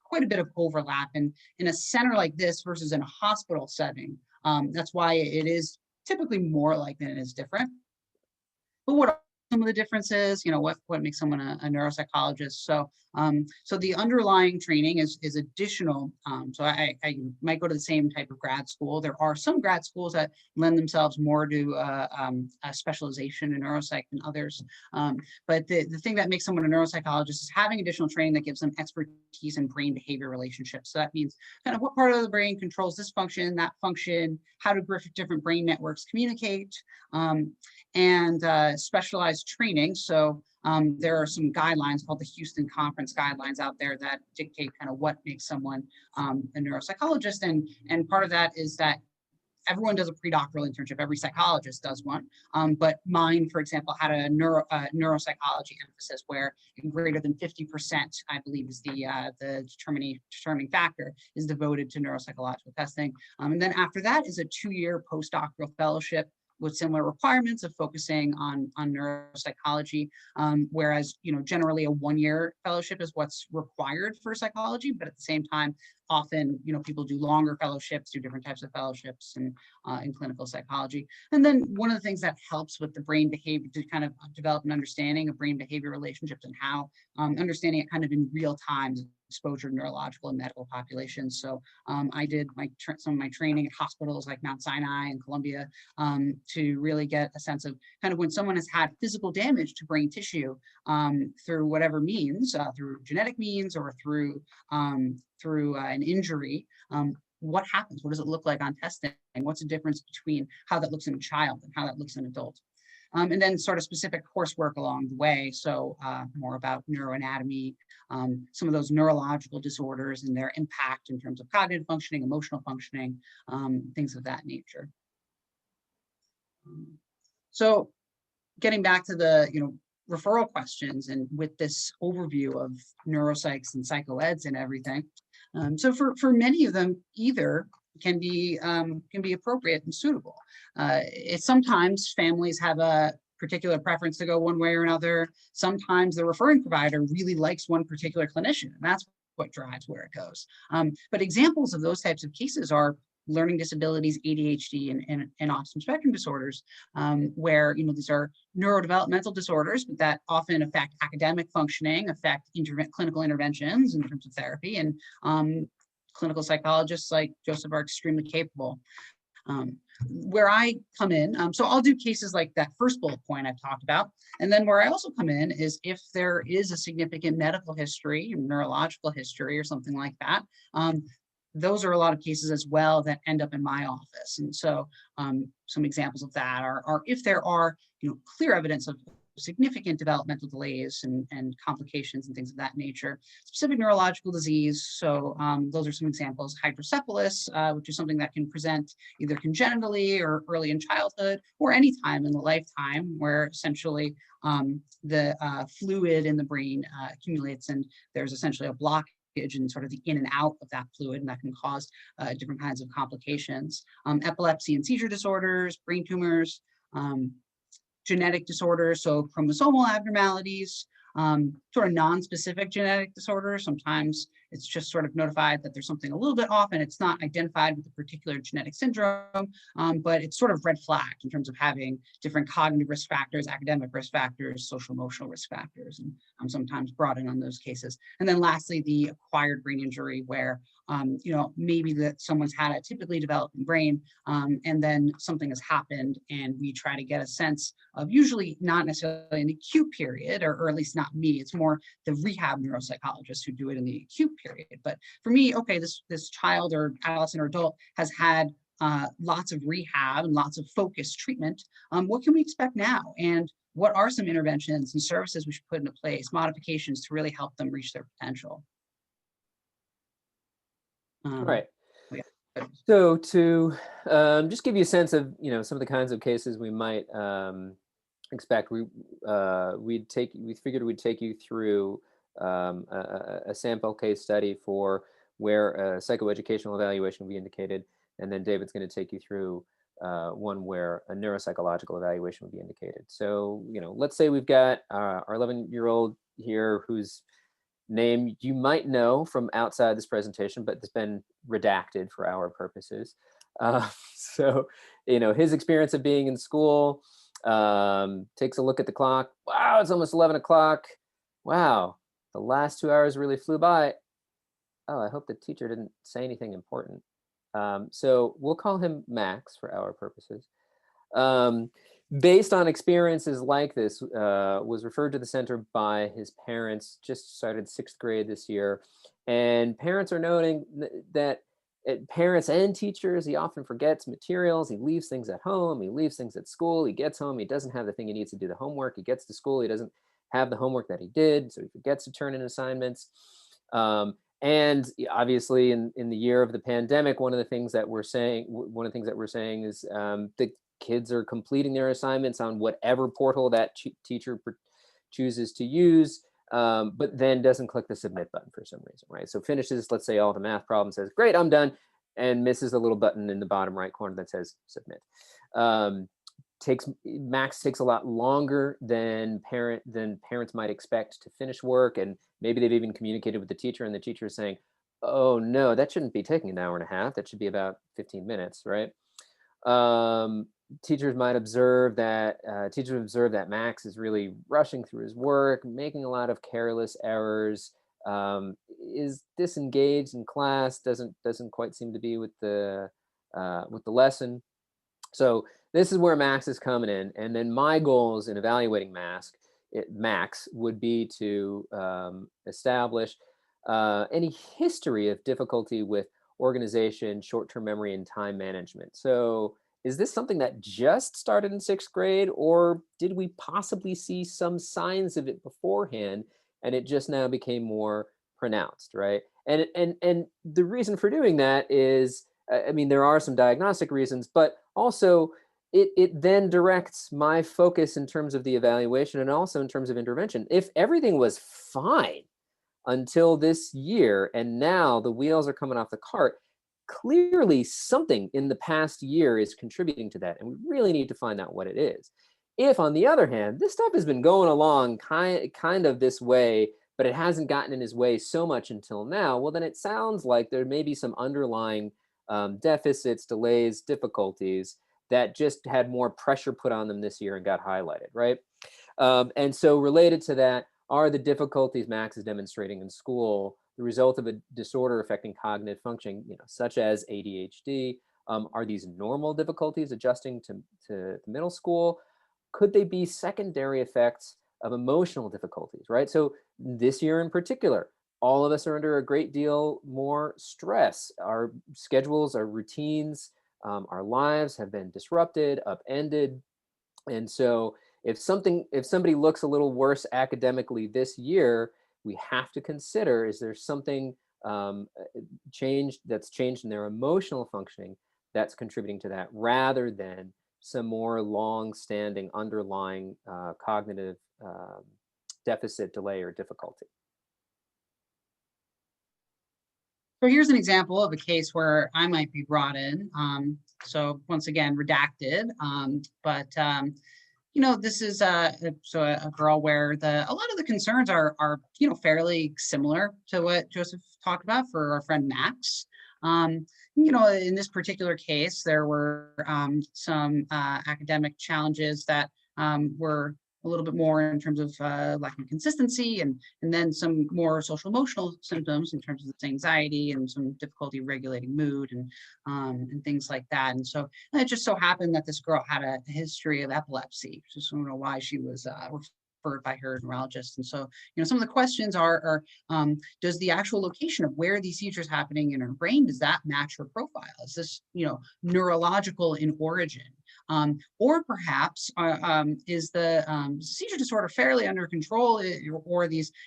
quite a bit of overlap in a center like this versus in a hospital setting. That's why it is typically more alike than it is different. But what are some of the differences? What makes someone a neuropsychologist? So So the underlying training is additional. So I might go to the same type of grad school. There are some grad schools that lend themselves more to a specialization in neuropsych than others. But the thing that makes someone a neuropsychologist is having additional training that gives them expertise in brain behavior relationships. So that means kind of what part of the brain controls this function, that function, how do different brain networks communicate, and specialized training. So there are some guidelines called the Houston Conference guidelines out there that dictate kind of what makes someone a neuropsychologist. And part of that is that everyone does a pre-doctoral internship. Every psychologist does one. But mine, for example, had a neuropsychology emphasis where greater than 50%, I believe, is the determining factor, is devoted to neuropsychological testing. And then after that is a 2-year postdoctoral fellowship with similar requirements of focusing on neuropsychology, whereas generally a 1-year fellowship is what's required for psychology, but at the same time, often people do longer fellowships, do different types of fellowships in clinical psychology. And then one of the things that helps with the brain behavior to kind of develop an understanding of brain behavior relationships and how understanding it kind of in real time, exposure to neurological and medical populations. So I did some of my training at hospitals like Mount Sinai and Columbia to really get a sense of kind of when someone has had physical damage to brain tissue through whatever means, through genetic means or through an injury, what happens? What does it look like on testing? And what's the difference between how that looks in a child and how that looks in an adult? And then sort of specific coursework along the way. So more about neuroanatomy, some of those neurological disorders and their impact in terms of cognitive functioning, emotional functioning, things of that nature. So getting back to the referral questions and with this overview of neuropsychs and psychoeds and everything. So for many of them, either can be appropriate and suitable. It's sometimes families have a particular preference to go one way or another. Sometimes the referring provider really likes one particular clinician, and that's what drives where it goes. But examples of those types of cases are learning disabilities, ADHD, and autism spectrum disorders, where these are neurodevelopmental disorders that often affect academic functioning, affect clinical interventions in terms of therapy, and clinical psychologists like Joseph are extremely capable. Where I come in, so I'll do cases like that first bullet point I've talked about, and then where I also come in is if there is a significant medical history, neurological history, or something like that. Those are a lot of cases as well that end up in my office. And so some examples of that are if there are clear evidence of significant developmental delays and complications and things of that nature, specific neurological disease. So those are some examples. Hydrocephalus, which is something that can present either congenitally or early in childhood or any time in the lifetime, where essentially the fluid in the brain accumulates and there's essentially a blockage and sort of the in and out of that fluid, and that can cause different kinds of complications. Epilepsy and seizure disorders, brain tumors, genetic disorders, so chromosomal abnormalities, sort of non-specific genetic disorders. Sometimes it's just sort of notified that there's something a little bit off and it's not identified with a particular genetic syndrome, but it's sort of red flagged in terms of having different cognitive risk factors, academic risk factors, social emotional risk factors, and I'm sometimes brought in on those cases. And then lastly, the acquired brain injury where maybe that someone's had a typically developing brain and then something has happened and we try to get a sense of, usually not necessarily an acute period, or at least not me, it's more the rehab neuropsychologists who do it in the acute period. But for me, okay, this child or adolescent or adult has had lots of rehab and lots of focused treatment. What can we expect now? And what are some interventions and services we should put into place, modifications to really help them reach their potential? Right. Yeah. So to just give you a sense of some of the kinds of cases we might expect, we figured we'd take you through a sample case study for where a psychoeducational evaluation will be indicated, and then David's going to take you through one where a neuropsychological evaluation will be indicated. So let's say we've got our 11-year-old here whose name you might know from outside this presentation, but it's been redacted for our purposes. So his experience of being in school, takes a look at the clock. Wow, it's almost 11 o'clock. Wow, The last 2 hours really flew by. Oh, I hope the teacher didn't say anything important. So we'll call him Max for our purposes. Um, Based on experiences like this, was referred to the center by his parents, just started 6th grade this year. And parents are noting that parents and teachers, he often forgets materials. He leaves things at home. He leaves things at school. He gets home. He doesn't have the thing he needs to do the homework. He gets to school. He doesn't have the homework that he did. So he forgets to turn in assignments. And obviously in the year of the pandemic, one of the things that we're saying is the kids are completing their assignments on whatever portal that teacher chooses to use, but then doesn't click the submit button for some reason, right? So finishes, let's say, all the math problems, says, great, I'm done, and misses the little button in the bottom right corner that says submit. Max takes a lot longer than parents might expect to finish work, and maybe they've even communicated with the teacher, and the teacher is saying, oh no, that shouldn't be taking an hour and a half, that should be about 15 minutes, right? Teachers observe that Max is really rushing through his work, making a lot of careless errors, is disengaged in class, doesn't quite seem to be with the lesson. So this is where Max is coming in. And then my goals in evaluating Max would be to establish any history of difficulty with organization, short-term memory, and time management. So is this something that just started in 6th grade, or did we possibly see some signs of it beforehand and it just now became more pronounced, right? And the reason for doing that is, I mean, there are some diagnostic reasons, but also it then directs my focus in terms of the evaluation and also in terms of intervention. If everything was fine until this year and now the wheels are coming off the cart, clearly something in the past year is contributing to that, and we really need to find out what it is. If, on the other hand, this stuff has been going along kind of this way, but it hasn't gotten in his way so much until now, well, then it sounds like there may be some underlying deficits, delays, difficulties that just had more pressure put on them this year and got highlighted, right? And so related to that are the difficulties Max is demonstrating in school the result of a disorder affecting cognitive function, such as ADHD? Are these normal difficulties adjusting to middle school? Could they be secondary effects of emotional difficulties, right? So this year in particular, all of us are under a great deal more stress. Our schedules, our routines, our lives have been disrupted, upended. And so if somebody looks a little worse academically this year, we have to consider, is there something changed in their emotional functioning that's contributing to that, rather than some more long-standing underlying cognitive deficit, delay, or difficulty. So here's an example of a case where I might be brought in. So once again, redacted, but this is a girl where a lot of the concerns are fairly similar to what Joseph talked about for our friend Max. In this particular case, there were some academic challenges that were a little bit more in terms of lacking consistency, and then some more social emotional symptoms in terms of this anxiety and some difficulty regulating mood and things like that. And so it just so happened that this girl had a history of epilepsy. Just don't know why she was referred by her neurologist. And so, some of the questions are does the actual location of where these seizures happening in her brain, does that match her profile? Is this, neurological in origin? Or perhaps is the seizure disorder fairly under control,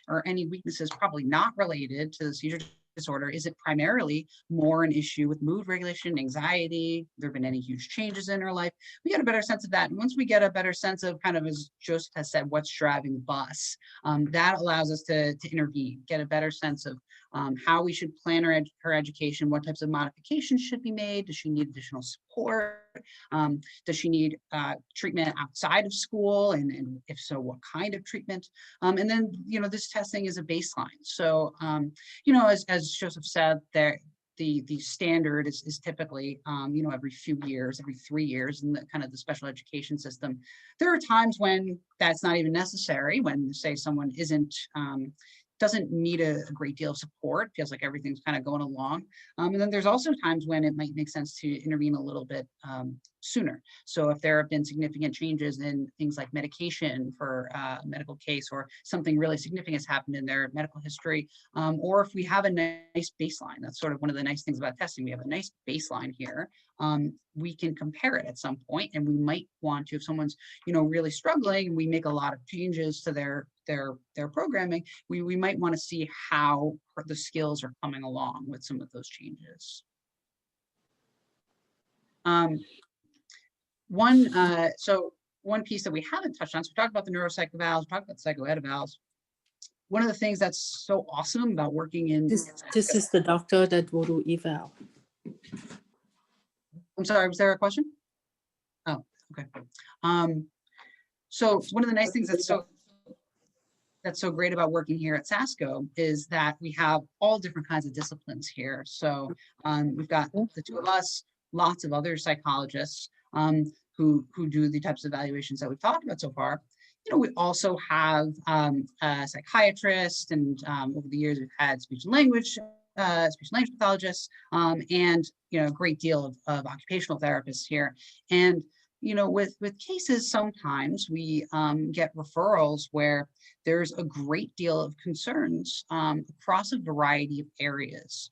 or any weaknesses probably not related to the seizure disorder? Is it primarily more an issue with mood regulation, anxiety? There have been any huge changes in her life? We get a better sense of that. And once we get a better sense of kind of, as Joseph has said, what's driving the bus, that allows us to intervene, get a better sense of how we should plan her education, what types of modifications should be made. Does she need additional support? Does she need treatment outside of school? And if so, what kind of treatment? And then, this testing is a baseline. So, as Joseph said, the standard is typically, every few years, every 3 years in the kind of the special education system. There are times when that's not even necessary, when, say, someone isn't doesn't need a great deal of support, feels like everything's kind of going along. And then there's also times when it might make sense to intervene a little bit sooner. So if there have been significant changes in things like medication for a medical case, or something really significant has happened in their medical history, or if we have a nice baseline, that's sort of one of the nice things about testing. We have a nice baseline here. We can compare it at some point, and we might want to, if someone's, really struggling, we make a lot of changes to their programming, we might want to see how the skills are coming along with some of those changes. One piece that we haven't touched on, so we talked about the neuropsych evals, we talked about psychoed evals. One of the things that's so awesome about working in this is the doctor that will do eval. I'm sorry, was there a question? Oh, okay. So one of the nice things that's so great about working here at SASCO is that we have all different kinds of disciplines here. So we've got the two of us, lots of other psychologists who do the types of evaluations that we've talked about so far. We also have a psychiatrist, and over the years we've had speech and language pathologists, and a great deal of occupational therapists here. And with cases, sometimes we get referrals where there's a great deal of concerns across a variety of areas,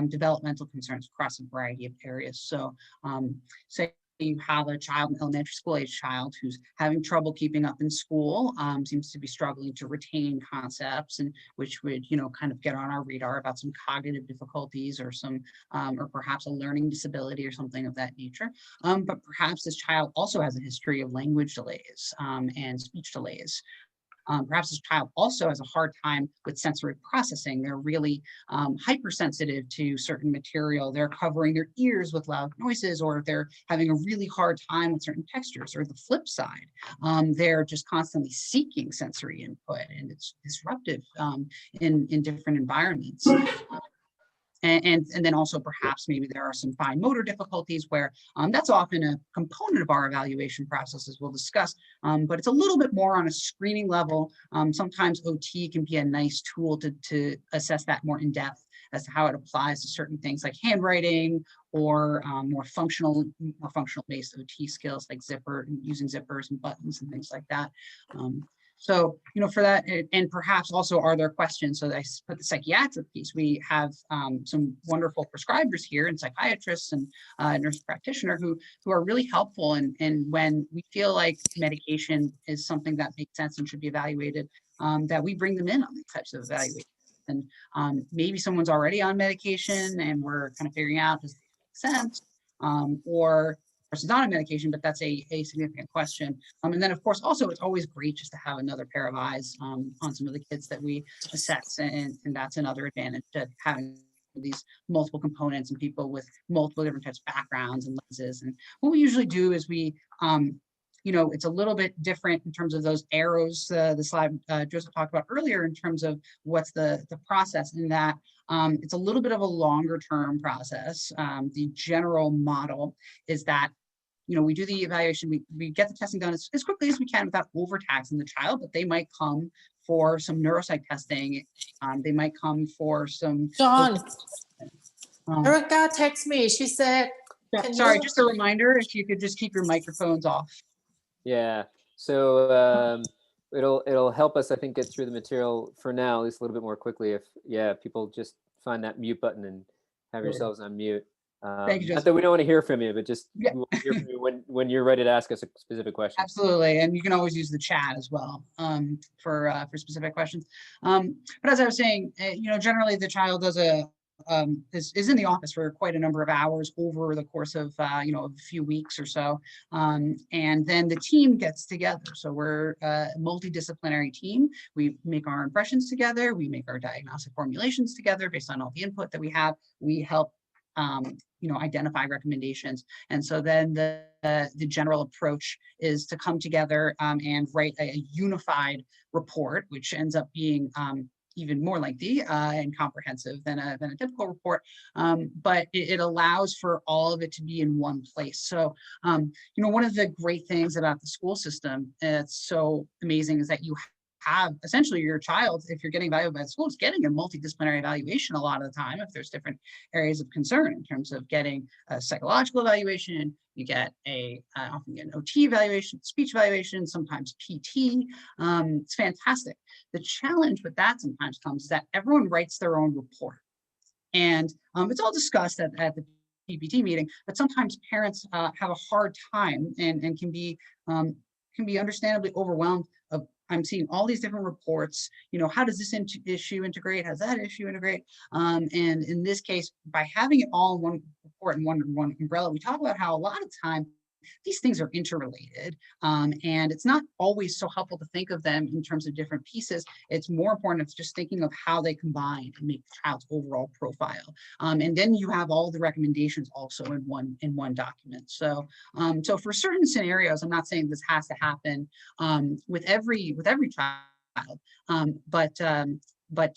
developmental concerns across a variety of areas. So say you have a child, an elementary school age child, who's having trouble keeping up in school, seems to be struggling to retain concepts, and which would, kind of get on our radar about some cognitive difficulties, or some, or perhaps a learning disability or something of that nature. But perhaps this child also has a history of language delays and speech delays. Perhaps this child also has a hard time with sensory processing. They're really hypersensitive to certain material. They're covering their ears with loud noises, or they're having a really hard time with certain textures. Or the flip side, they're just constantly seeking sensory input, and it's disruptive in different environments. And then also perhaps maybe there are some fine motor difficulties where that's often a component of our evaluation process, as we'll discuss, but it's a little bit more on a screening level. Sometimes OT can be a nice tool to assess that more in depth as to how it applies to certain things like handwriting, or more functional based OT skills like using zippers and buttons and things like that. So, for that, and perhaps also, are there questions? So I put the psychiatric piece. We have some wonderful prescribers here, and psychiatrists and nurse practitioner who are really helpful. And when we feel like medication is something that makes sense and should be evaluated, that we bring them in on these types of evaluations. And maybe someone's already on medication, and we're kind of figuring out, does it make sense? Or it's not a medication, but that's a significant question. And then, of course, also, it's always great just to have another pair of eyes on some of the kids that we assess, and that's another advantage to having these multiple components and people with multiple different types of backgrounds and lenses. And what we usually do is we, it's a little bit different in terms of those arrows, the slide Joseph talked about earlier, in terms of what's the process, in that it's a little bit of a longer term process. The general model is that we do the evaluation, we get the testing done as quickly as we can without overtaxing the child, but they might come for some neuropsych testing. They might come for some— John, Erica texted me. She said, sorry, just a reminder, if you could just keep your microphones off. Yeah, so it'll help us, I think, get through the material for now, at least a little bit more quickly, if people just find that mute button and have yourselves on mute. Thank you, not that we don't want to hear from you, but just we'll hear from you when you're ready to ask us a specific question. Absolutely, and you can always use the chat as well for specific questions. But as I was saying, generally the child does is in the office for quite a number of hours over the course of a few weeks or so, and then the team gets together. So we're a multidisciplinary team. We make our impressions together. We make our diagnostic formulations together based on all the input that we have. We help identify recommendations. And so then the general approach is to come together and write a unified report, which ends up being even more lengthy and comprehensive than a typical report, but it allows for all of it to be in one place. So, one of the great things about the school system, it's so amazing, is that you have essentially your child, if you're getting evaluated by the school, is getting a multidisciplinary evaluation a lot of the time if there's different areas of concern in terms of getting a psychological evaluation. You get often get an OT evaluation, speech evaluation, sometimes PT. It's fantastic. The challenge with that sometimes comes is that everyone writes their own report. And it's all discussed at the PPT meeting, but sometimes parents have a hard time and can be understandably overwhelmed of, I'm seeing all these different reports, how does this issue integrate? How does that issue integrate? And in this case, by having it all in one report and one umbrella, we talk about how a lot of time these things are interrelated, and it's not always so helpful to think of them in terms of different pieces. It's more important of just thinking of how they combine and make the child's overall profile. And then you have all the recommendations also in one document. So so for certain scenarios, I'm not saying this has to happen with every child, but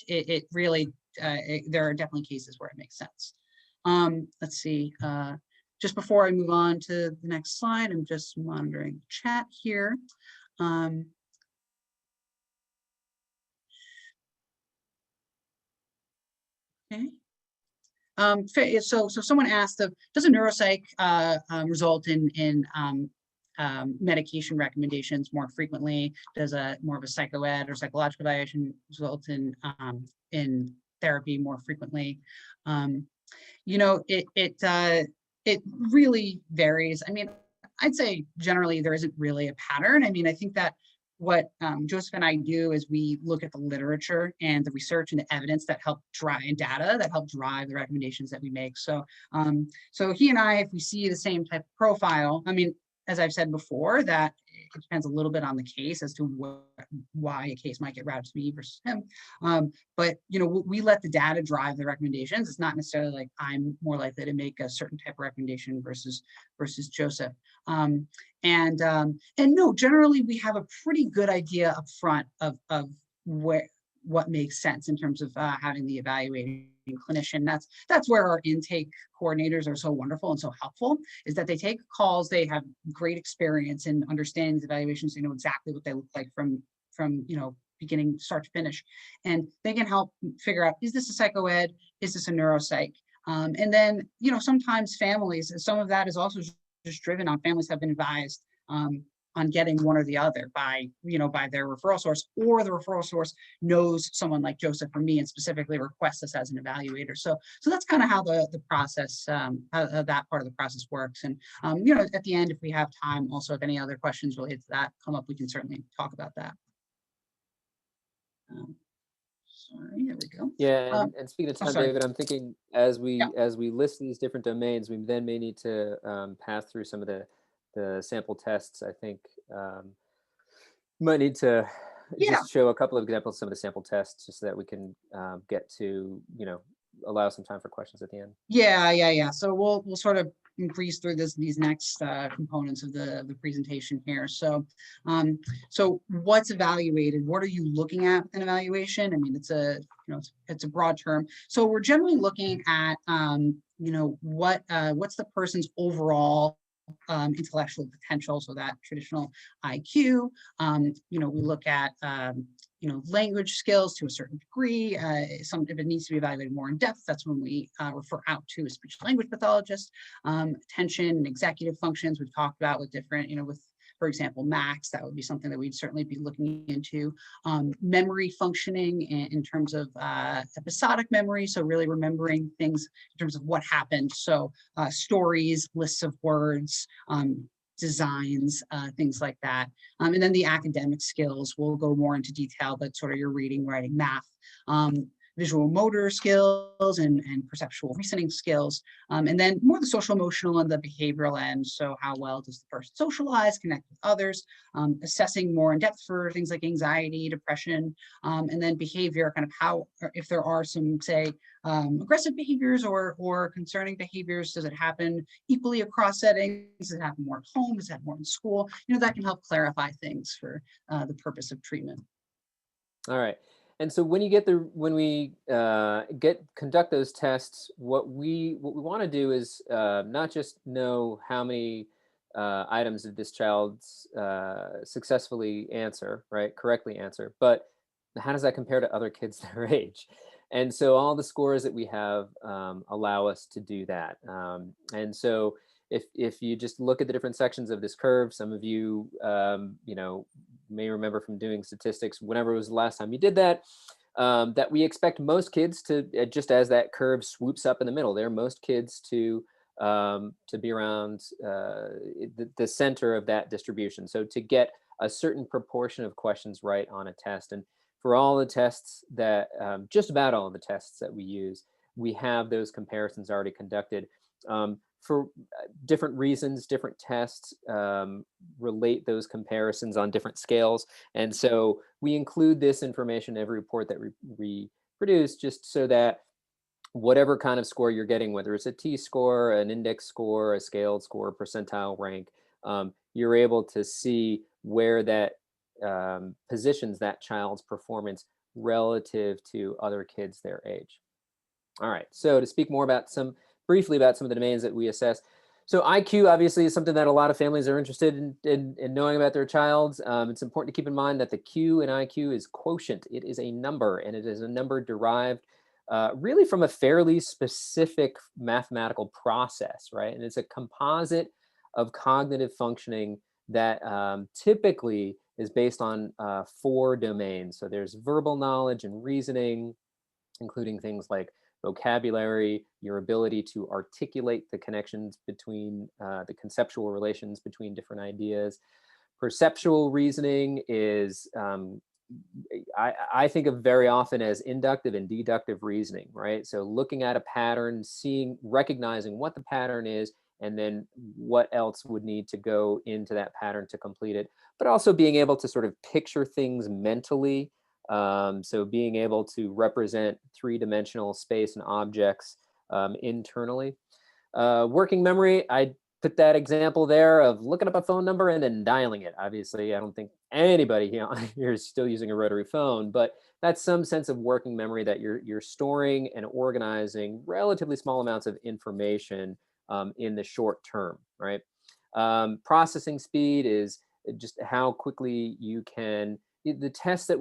it really there are definitely cases where it makes sense. Let's see. Just before I move on to the next slide, I'm just monitoring the chat here. Okay. So someone asked, does a neuropsych result in medication recommendations more frequently? Does more of a psychoed or psychological evaluation result in therapy more frequently? It really varies. I mean, I'd say generally there isn't really a pattern. I mean, I think that what Joseph and I do is we look at the literature and the research and the evidence that help drive and data that help drive the recommendations that we make. So, so he and I, if we see the same type of profile, I mean, as I've said before, that it depends a little bit on the case as to why a case might get routed to me versus him. But we let the data drive the recommendations. It's not necessarily like I'm more likely to make a certain type of recommendation versus Joseph. And no, generally we have a pretty good idea up front of what makes sense in terms of having the evaluating clinician. That's where our intake coordinators are so wonderful and so helpful, is that they take calls, they have great experience in understanding these evaluations, they know exactly what they look like from beginning start to finish, and they can help figure out, is this a psychoed, is this a neuropsych? And then sometimes families, some of that is also just driven on families have been advised on getting one or the other by their referral source, or the referral source knows someone like Joseph or me and specifically requests us as an evaluator. So that's kind of how the process, how that part of the process works. And at the end, if we have time, also if any other questions related to that come up, we can certainly talk about that. Sorry, there we go. Yeah, and speaking of time, David, I'm thinking as we list these different domains, we then may need to pass through some of the sample tests. I think might need to just show a couple of examples of some of the sample tests, just so that we can get to allow some time for questions at the end. Yeah. So we'll sort of breeze through these next components of the presentation here. So so what's evaluated? What are you looking at in evaluation? I mean, it's a broad term. So we're generally looking at what's the person's overall intellectual potential, so that traditional IQ. We look at language skills to a certain degree. If it needs to be evaluated more in depth, that's when we refer out to a speech language pathologist. Attention and executive functions we've talked about with different, with, for example, Max, that would be something that we'd certainly be looking into. Memory functioning in terms of episodic memory, so really remembering things in terms of what happened. So stories, lists of words, designs, things like that. And then the academic skills, we'll go more into detail, but sort of your reading, writing, math, visual motor skills and perceptual reasoning skills. And then more the social emotional and the behavioral end. So how well does the person socialize, connect with others, assessing more in depth for things like anxiety, depression, and then behavior, kind of how, if there are some, say, aggressive behaviors or concerning behaviors, does it happen equally across settings? Does it happen more at home? Does it happen more in school? That can help clarify things for the purpose of treatment. All right. And so when we conduct those tests, what we want to do is not just know how many items did this child successfully answer, right? Correctly answer, but how does that compare to other kids their age? And so all the scores that we have allow us to do that. And so if you just look at the different sections of this curve, some of you, you know, may remember from doing statistics, whenever it was the last time you did that, that we expect most kids to, just as that curve swoops up in the middle there, most kids to be around the center of that distribution. So to get a certain proportion of questions right on a test. And for all the tests that, just about all of the tests that we use, we have those comparisons already conducted. For different reasons, different tests relate those comparisons on different scales. And so we include this information in every report that we produce, just so that whatever kind of score you're getting, whether it's a T-score, an index score, a scaled score, percentile rank, you're able to see where that positions that child's performance relative to other kids their age. All right, so to speak more about briefly about some of the domains that we assess. So IQ obviously is something that a lot of families are interested in knowing about their child. It's important to keep in mind that the Q in IQ is quotient. It is a number, and it is a number derived really from a fairly specific mathematical process, right? And it's a composite of cognitive functioning that typically is based on 4 domains. So there's verbal knowledge and reasoning, including things like vocabulary, your ability to articulate the connections between the conceptual relations between different ideas. Perceptual reasoning is, I think of very often as inductive and deductive reasoning, right? So looking at a pattern, recognizing what the pattern is, and then what else would need to go into that pattern to complete it, but also being able to sort of picture things mentally. So being able to represent 3-dimensional space and objects internally. Working memory, I put that example there of looking up a phone number and then dialing it. Obviously, I don't think anybody here is still using a rotary phone, but that's some sense of working memory that you're storing and organizing relatively small amounts of information in the short term, right? Processing speed is just how quickly you can, the test that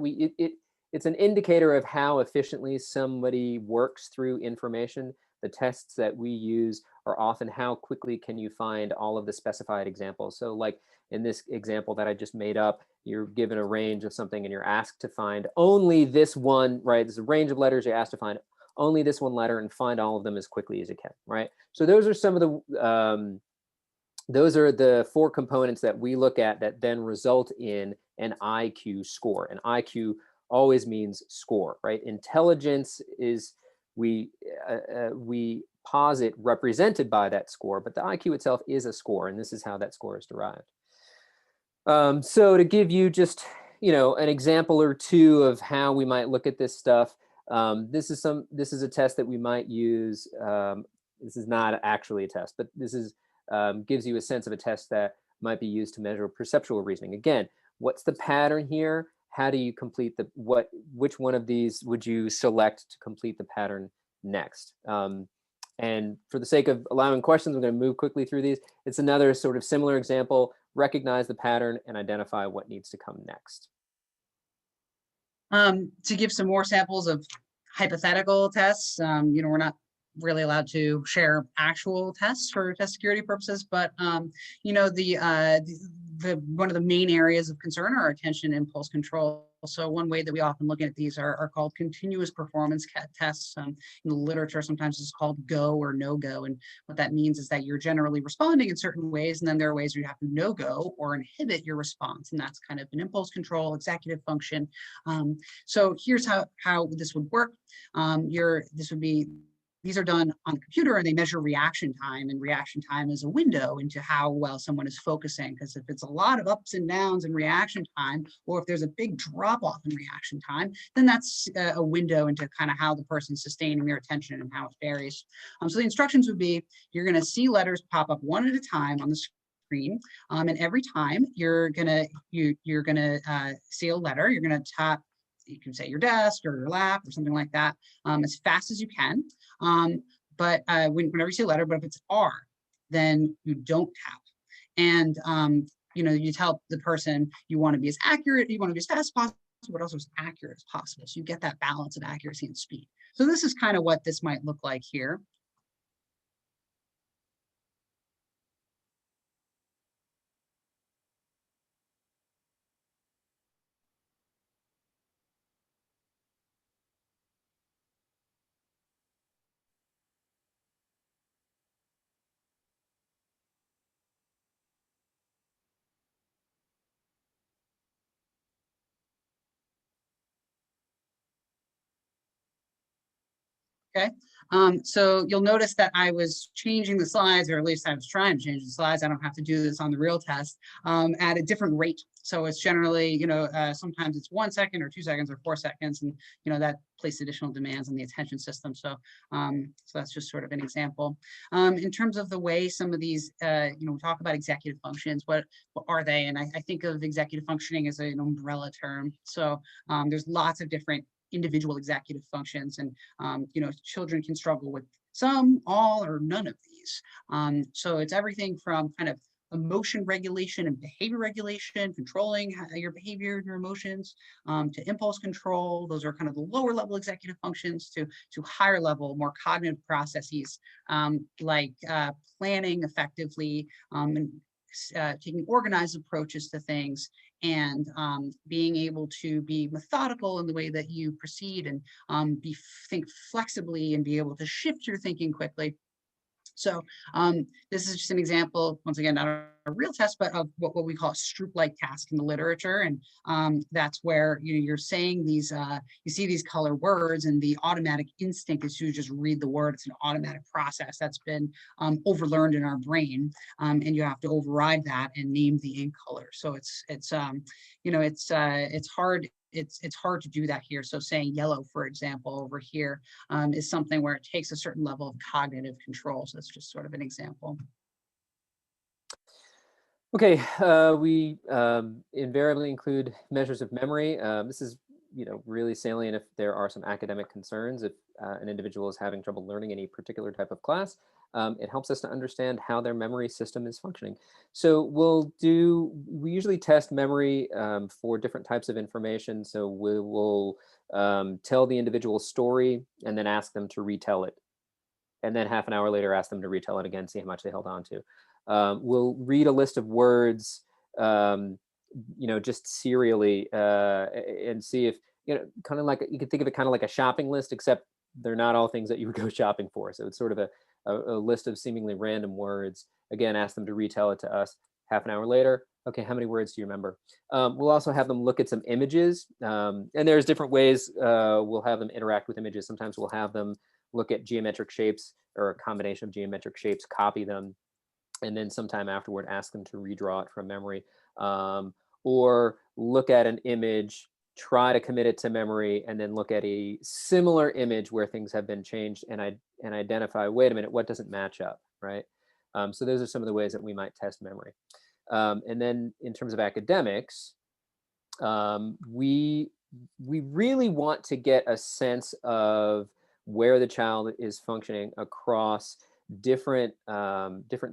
it's an indicator of how efficiently somebody works through information. The tests that we use are often how quickly can you find all of the specified examples. So like in this example that I just made up, you're given a range of something and you're asked to find only this one, right? There's a range of letters, you're asked to find only this one letter and find all of them as quickly as you can, right? So those are some of the, those are the 4 components that we look at that then result in an IQ score. An IQ always means score, right? Intelligence is, we posit represented by that score, but the IQ itself is a score, and this is how that score is derived. So to give you just, an example or two of how we might look at this stuff, this is a test that we might use. This is not actually a test, but this is gives you a sense of a test that might be used to measure perceptual reasoning. Again, what's the pattern here? How do you complete which one of these would you select to complete the pattern next? And for the sake of allowing questions, I'm going to move quickly through these. It's another sort of similar example. Recognize the pattern and identify what needs to come next. To give some more samples of hypothetical tests, we're not really allowed to share actual tests for test security purposes, but one of the main areas of concern are attention impulse control. So one way that we often look at these are called continuous performance tests. In the literature, sometimes it's called go or no go. And what that means is that you're generally responding in certain ways, and then there are ways where you have to no go or inhibit your response. And that's kind of an impulse control, executive function. So here's how this would work. These are done on the computer, and they measure reaction time, and reaction time is a window into how well someone is focusing. Because if it's a lot of ups and downs in reaction time, or if there's a big drop off in reaction time, then that's a window into kind of how the person's sustaining their attention and how it varies. So the instructions would be, you're going to see letters pop up one at a time on the screen, and every time you're gonna see a letter, you're going to tap. You can say your desk or your lap or something like that as fast as you can. But whenever you see a letter, but if it's R, then you don't tap. And you tell the person you want to be as accurate, you want to be as fast as possible, but also as accurate as possible. So you get that balance of accuracy and speed. So this is kind of what this might look like here. Okay, so you'll notice that I was changing the slides, or at least I was trying to change the slides. I don't have to do this on the real test at a different rate. So it's generally, sometimes it's 1 second or 2 seconds or 4 seconds, and that places additional demands on the attention system. So, so that's just sort of an example. In terms of the way some of these, we talk about executive functions. What are they? And I think of executive functioning as an umbrella term. So there's lots of different individual executive functions, and children can struggle with some, all, or none of these. So it's everything from kind of emotion regulation and behavior regulation, controlling your behavior and your emotions, to impulse control. Those are kind of the lower level executive functions, to higher level, more cognitive processes, like planning effectively, and taking organized approaches to things, and being able to be methodical in the way that you proceed, and think flexibly and be able to shift your thinking quickly. So this is just an example, once again, not a real test, but of what we call a Stroop-like task in the literature. And that's where you're saying these, you see these color words, and the automatic instinct is to just read the word. It's an automatic process that's been overlearned in our brain, and you have to override that and name the ink color. So it's hard. It's hard to do that here. So saying yellow, for example, over here is something where it takes a certain level of cognitive control. So that's just sort of an example. Okay, we invariably include measures of memory. This is really salient if there are some academic concerns. If an individual is having trouble learning any particular type of class, it helps us to understand how their memory system is functioning. So we usually test memory for different types of information. So we will tell the individual story and then ask them to retell it. And then half an hour later, ask them to retell it again, see how much they held on to. We'll read a list of words, just serially, and see if, kind of like, you can think of it kind of like a shopping list, except they're not all things that you would go shopping for. So it's sort of a list of seemingly random words. Again, ask them to retell it to us. Half an hour later, okay, how many words do you remember? We'll also have them look at some images, and there's different ways we'll have them interact with images. Sometimes we'll have them look at geometric shapes or a combination of geometric shapes, copy them, and then sometime afterward ask them to redraw it from memory, or look at an image, try to commit it to memory, and then look at a similar image where things have been changed and identify, wait a minute, what doesn't match up, right? So those are some of the ways that we might test memory. And then in terms of academics, we really want to get a sense of where the child is functioning across different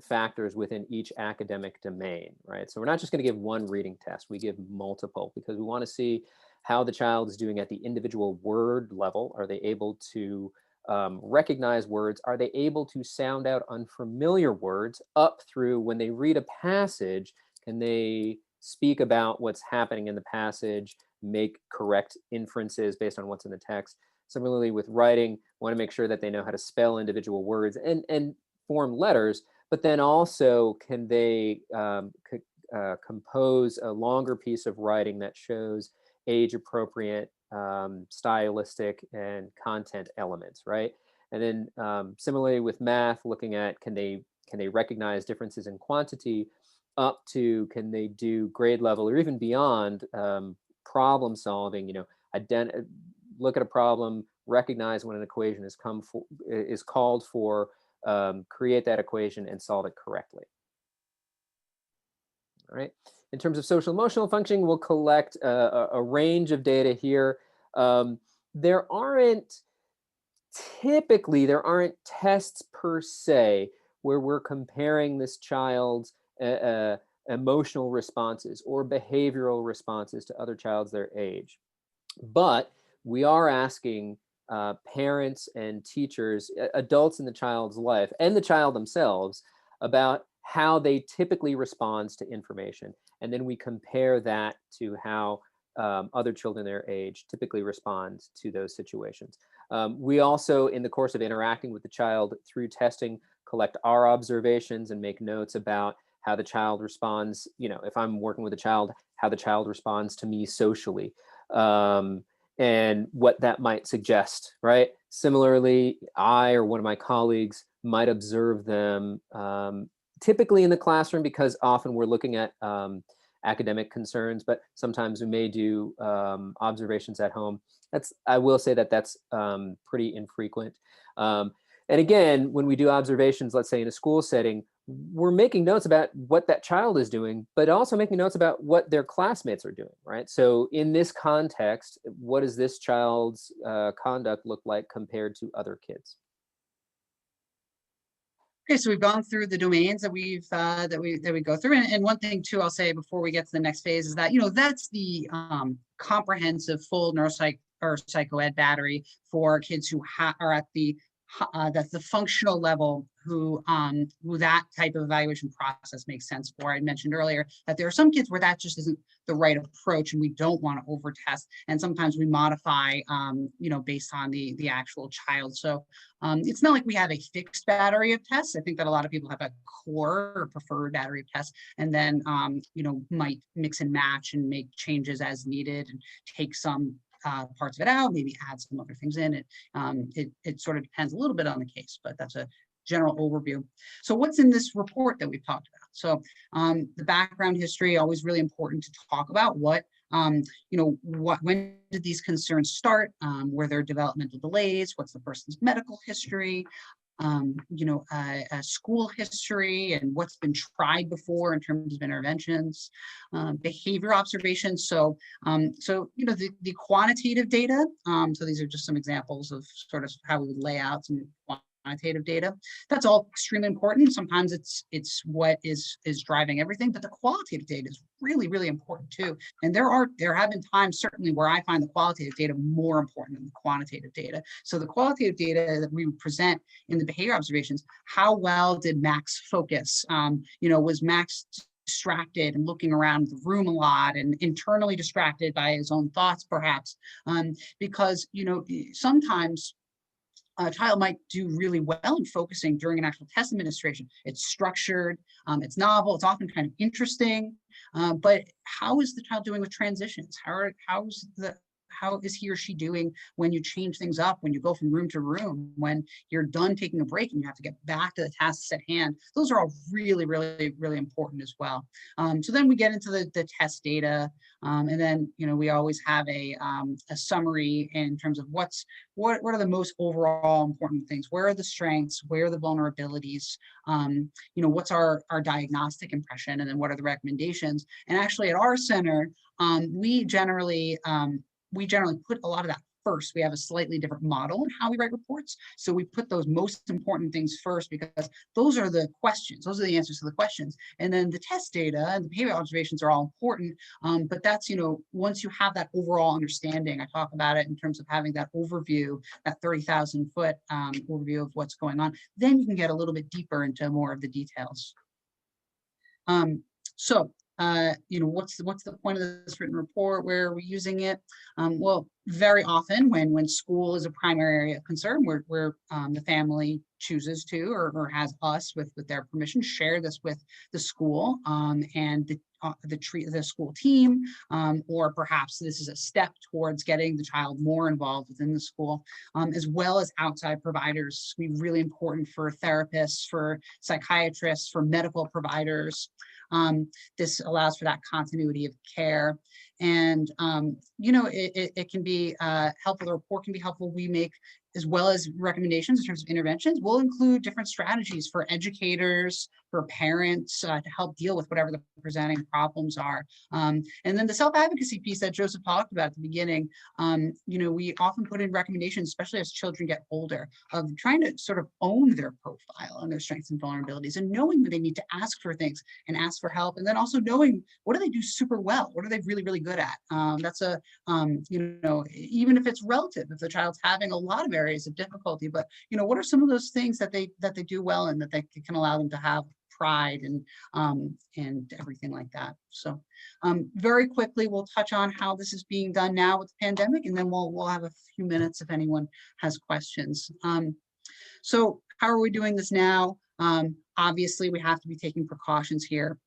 factors within each academic domain, right? So we're not just going to give one reading test, we give multiple, because we want to see how the child is doing at the individual word level. Are they able to recognize words? Are they able to sound out unfamiliar words? Up through when they read a passage, can they speak about what's happening in the passage, make correct inferences based on what's in the text? Similarly with writing, want to make sure that they know how to spell individual words and form letters, but then also can they compose a longer piece of writing that shows age-appropriate, stylistic, and content elements, right? And then similarly with math, looking at can they recognize differences in quantity, up to can they do grade level or even beyond problem solving, look at a problem, recognize when an equation is called for, create that equation and solve it correctly. All right. In terms of social emotional functioning, we'll collect a range of data here. Typically, there aren't tests per se where we're comparing this child's emotional responses or behavioral responses to other child's their age. But we are asking parents and teachers, adults in the child's life and the child themselves, about how they typically respond to information. And then we compare that to how other children their age typically respond to those situations. We also, in the course of interacting with the child through testing, collect our observations and make notes about how the child responds, if I'm working with a child, how the child responds to me socially, and what that might suggest, right? Similarly, I or one of my colleagues might observe them typically in the classroom, because often we're looking at academic concerns, but sometimes we may do observations at home. I will say that's pretty infrequent. And again, when we do observations, let's say in a school setting, we're making notes about what that child is doing, but also making notes about what their classmates are doing, right? So in this context, what does this child's conduct look like compared to other kids? Okay, so we've gone through the domains that we go through, and one thing too I'll say before we get to the next phase is that that's the comprehensive full neuropsych or psychoed battery for kids who are at that's the functional level who that type of evaluation process makes sense for. I mentioned earlier that there are some kids where that just isn't the right approach, and we don't want to over test, and sometimes we modify based on the actual child. So it's not like we have a fixed battery of tests. I think that a lot of people have a core or preferred battery of tests, and then might mix and match and make changes as needed and take some parts of it out, maybe add some other things in it. It sort of depends a little bit on the case, but that's a general overview. So what's in this report that we've talked about? So the background history, always really important to talk about. When did these concerns start? Were there developmental delays? What's the person's medical history? School history and what's been tried before in terms of interventions, behavior observations. So the quantitative data. So these are just some examples of sort of how we would lay out some quantitative data. That's all extremely important. Sometimes it's what is driving everything, but the qualitative data is really, really important too. And there have been times certainly where I find the qualitative data more important than the quantitative data. So the qualitative data that we would present in the behavior observations, how well did Max focus? Was Max distracted and looking around the room a lot and internally distracted by his own thoughts, perhaps? Because sometimes a child might do really well in focusing during an actual test administration. It's structured, it's novel, it's often kind of interesting, but how is the child doing with transitions? How is he or she doing when you change things up, when you go from room to room, when you're done taking a break and you have to get back to the tasks at hand? Those are all really, really, really important as well. So then we get into the test data, and then we always have a summary in terms of what are the most overall important things. Where are the strengths? Where are the vulnerabilities? What's our diagnostic impression, and then what are the recommendations? And actually, at our center, we generally put a lot of that first. We have a slightly different model in how we write reports. So we put those most important things first, because those are the questions. Those are the answers to the questions. And then the test data and the behavior observations are all important. But that's, once you have that overall understanding, I talk about it in terms of having that overview, that 30,000 foot overview of what's going on, then you can get a little bit deeper into more of the details. What's the point of this written report? Where are we using it? Well, very often when school is a primary area of concern, where the family chooses to or has us with their permission share this with the school and the school team, or perhaps this is a step towards getting the child more involved within the school, as well as outside providers. It's really important for therapists, for psychiatrists, for medical providers. This allows for that continuity of care. And, it can be helpful. The report can be helpful. We make as well as recommendations in terms of interventions, we'll include different strategies for educators, for parents to help deal with whatever the presenting problems are. And then the self-advocacy piece that Joseph talked about at the beginning, we often put in recommendations, especially as children get older, of trying to sort of own their profile and their strengths and vulnerabilities, and knowing when they need to ask for things and ask for help, and then also knowing what do they do super well, what are they really, really good at. That's a, even if it's relative, if the child's having a lot of areas of difficulty, but what are some of those things that they do well and that they can allow them to have pride and everything like that. So very quickly, we'll touch on how this is being done now with the pandemic, and then we'll have a few minutes if anyone has questions. So how are we doing this now? Obviously, we have to be taking precautions here.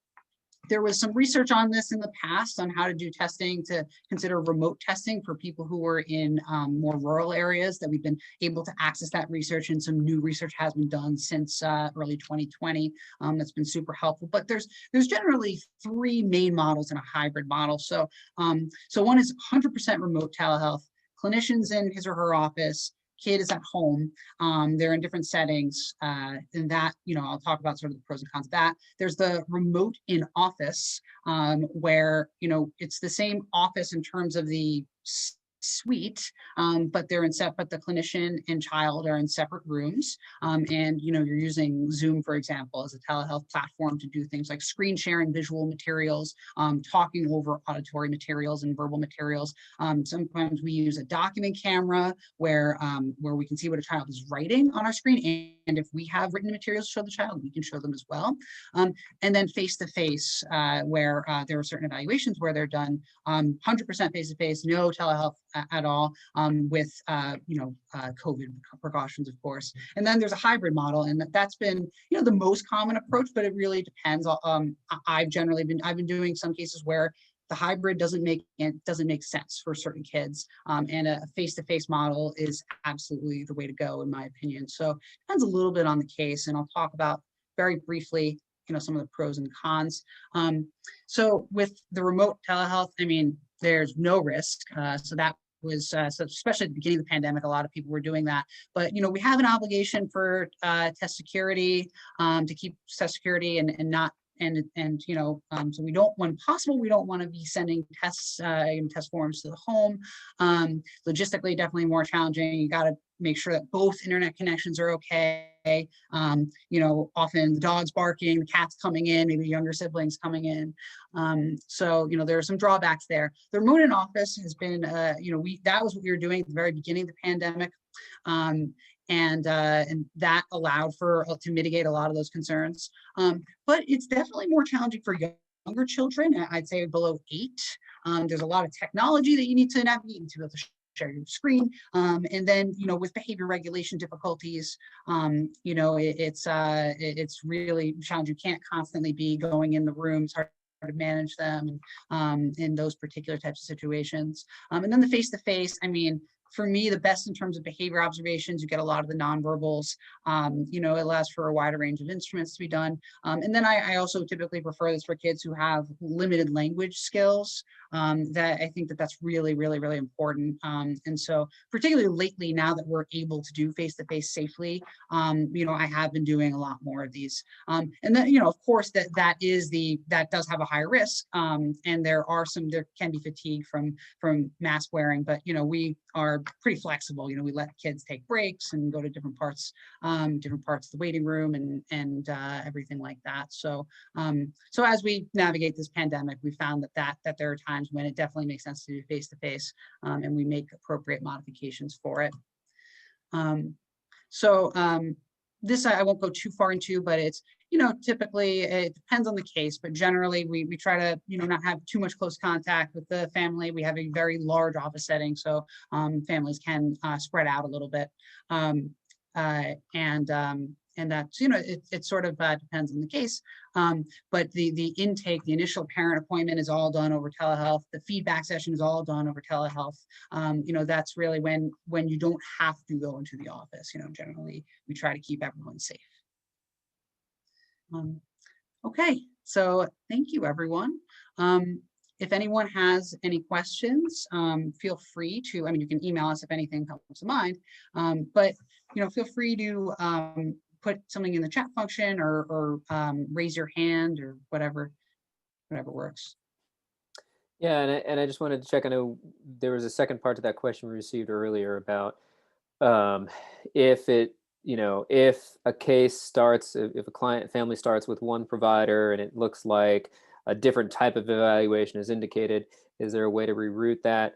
There was some research on this in the past on how to do testing, to consider remote testing for people who were in more rural areas, that we've been able to access that research, and some new research has been done since early 2020. That's been super helpful. But there's generally three main models in a hybrid model. So one is 100% remote telehealth, clinicians in his or her office, kid is at home, they're in different settings, and that, I'll talk about sort of the pros and cons of that. There's the remote in office, where, it's the same office in terms of the suite, but they're but the clinician and child are in separate rooms, and you're using Zoom, for example, as a telehealth platform to do things like screen sharing visual materials, talking over auditory materials and verbal materials. Sometimes we use a document camera where we can see what a child is writing on our screen, and if we have written materials to show the child, we can show them as well. And then face-to-face, where there are certain evaluations where they're done 100% face-to-face, no telehealth at all, with COVID precautions, of course. And then there's a hybrid model, and that's been the most common approach, but it really depends. I've been doing some cases where the hybrid doesn't make sense for certain kids, and a face-to-face model is absolutely the way to go, in my opinion. So it depends a little bit on the case, and I'll talk about very briefly some of the pros and cons. So with the remote telehealth, there's no risk. So that was, so especially at the beginning of the pandemic, a lot of people were doing that. But, we have an obligation for test security, to keep test security and not, so we don't, when possible, we don't want to be sending tests, test forms to the home. Logistically, definitely more challenging. You got to make sure that both internet connections are okay. Often the dog's barking, the cat's coming in, maybe younger siblings coming in. So there are some drawbacks there. The remote in office has been, that was what we were doing at the very beginning of the pandemic. And that allowed to mitigate a lot of those concerns. But it's definitely more challenging for younger children, I'd say below 8. There's a lot of technology that you need to navigate and to be able to share your screen. And then, with behavior regulation difficulties, it's really challenging. You can't constantly be going in the rooms, hard to manage them in those particular types of situations. And then the face-to-face, for me, the best in terms of behavior observations, you get a lot of the nonverbals. It allows for a wider range of instruments to be done. And then I also typically prefer this for kids who have limited language skills. That I think that's really, really, really important. And so particularly lately, now that we're able to do face-to-face safely, I have been doing a lot more of these. And then, of course, that does have a higher risk. And there can be fatigue from mask wearing, but, we are pretty flexible. We let kids take breaks and go to different parts of the waiting room and everything like that. So as we navigate this pandemic, we found that there are times when it definitely makes sense to do face-to-face, and we make appropriate modifications for it. This I won't go too far into, but it's, typically it depends on the case, but generally we try to, not have too much close contact with the family. We have a very large office setting, so families can spread out a little bit. And that's, it sort of depends on the case. But the intake, the initial parent appointment is all done over telehealth. The feedback session is all done over telehealth. That's really when you don't have to go into the office. Generally we try to keep everyone safe. Okay, so thank you, everyone. if anyone has any questions, feel free to, I mean, you can email us if anything comes to mind, but, feel free to put something in the chat function or raise your hand or whatever works. Yeah, and I just wanted to check. I know there was a second part to that question we received earlier about if it, if a case starts, if a client family starts with one provider and it looks like a different type of evaluation is indicated, is there a way to reroute that?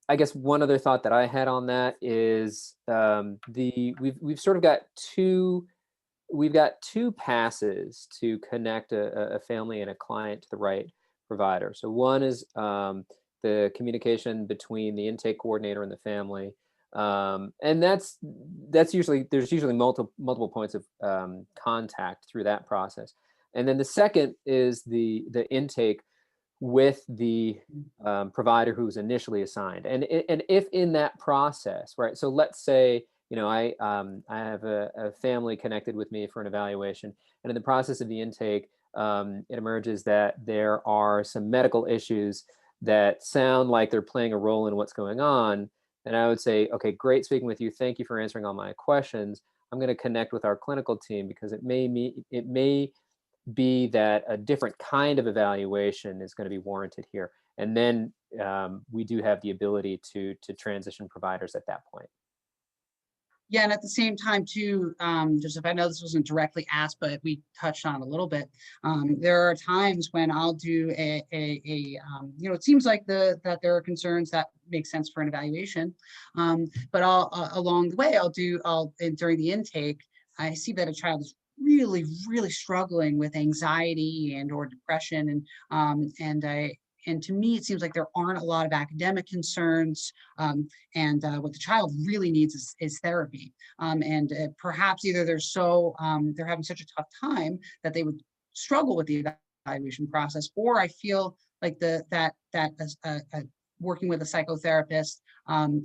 I guess one other thought that I had on that is we've sort of got two passes to connect a family and a client to the right provider. So one is the communication between the intake coordinator and the family, and there's usually multiple points of contact through that process. And then the second is the intake with the provider who's initially assigned. And if in that process, right? So let's say, I have a family connected with me for an evaluation, and in the process of the intake, it emerges that there are some medical issues that sound like they're playing a role in what's going on. And I would say, okay, great speaking with you. Thank you for answering all my questions. I'm going to connect with our clinical team because it may be that a different kind of evaluation is going to be warranted here. And then we do have the ability to transition providers at that point. Yeah, and at the same time too, Joseph, I know this wasn't directly asked, but we touched on it a little bit. There are times when I'll do it seems like that there are concerns that make sense for an evaluation, but along the way, during the intake, I see that a child is really, really struggling with anxiety or depression, and to me, it seems like there aren't a lot of academic concerns, and what the child really needs is therapy. Perhaps either they're having such a tough time that they would struggle with the evaluation process, or I feel like working with a psychotherapist,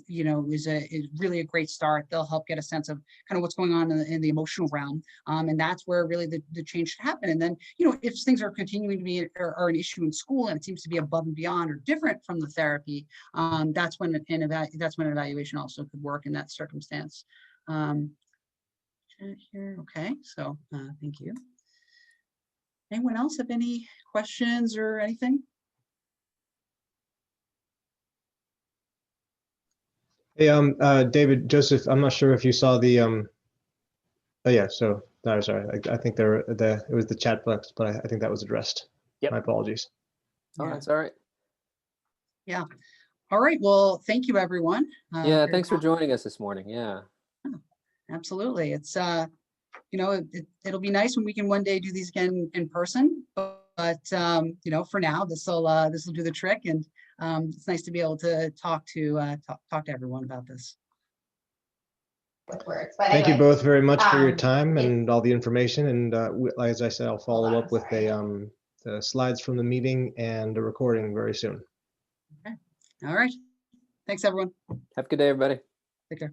is really a great start. They'll help get a sense of kind of what's going on in the emotional realm. And that's where really the change should happen. And then, if things are continuing to be are an issue in school and it seems to be above and beyond or different from the therapy, that's when an evaluation also could work in that circumstance. Here, okay, so thank you. Anyone else have any questions or anything? Hey, David, Joseph, I'm not sure if you saw the, oh yeah, so, no, sorry, I think it was the chat box, but I think that was addressed. Yep. My apologies. Oh, Yeah. that's all right. Yeah. All right. Well, thank you, everyone. Yeah, thanks for joining us this morning. Yeah. Absolutely. It's, it'll be nice when we can one day do these again in person, but for now, this will do the trick, and it's nice to be able to talk to everyone about this. With words. But Thank you anyway, both very much for your time and all the information. And as I said, I'll follow up with the slides from the meeting and a recording very soon. Okay. All right. Thanks, everyone. Have a good day, everybody. Take care.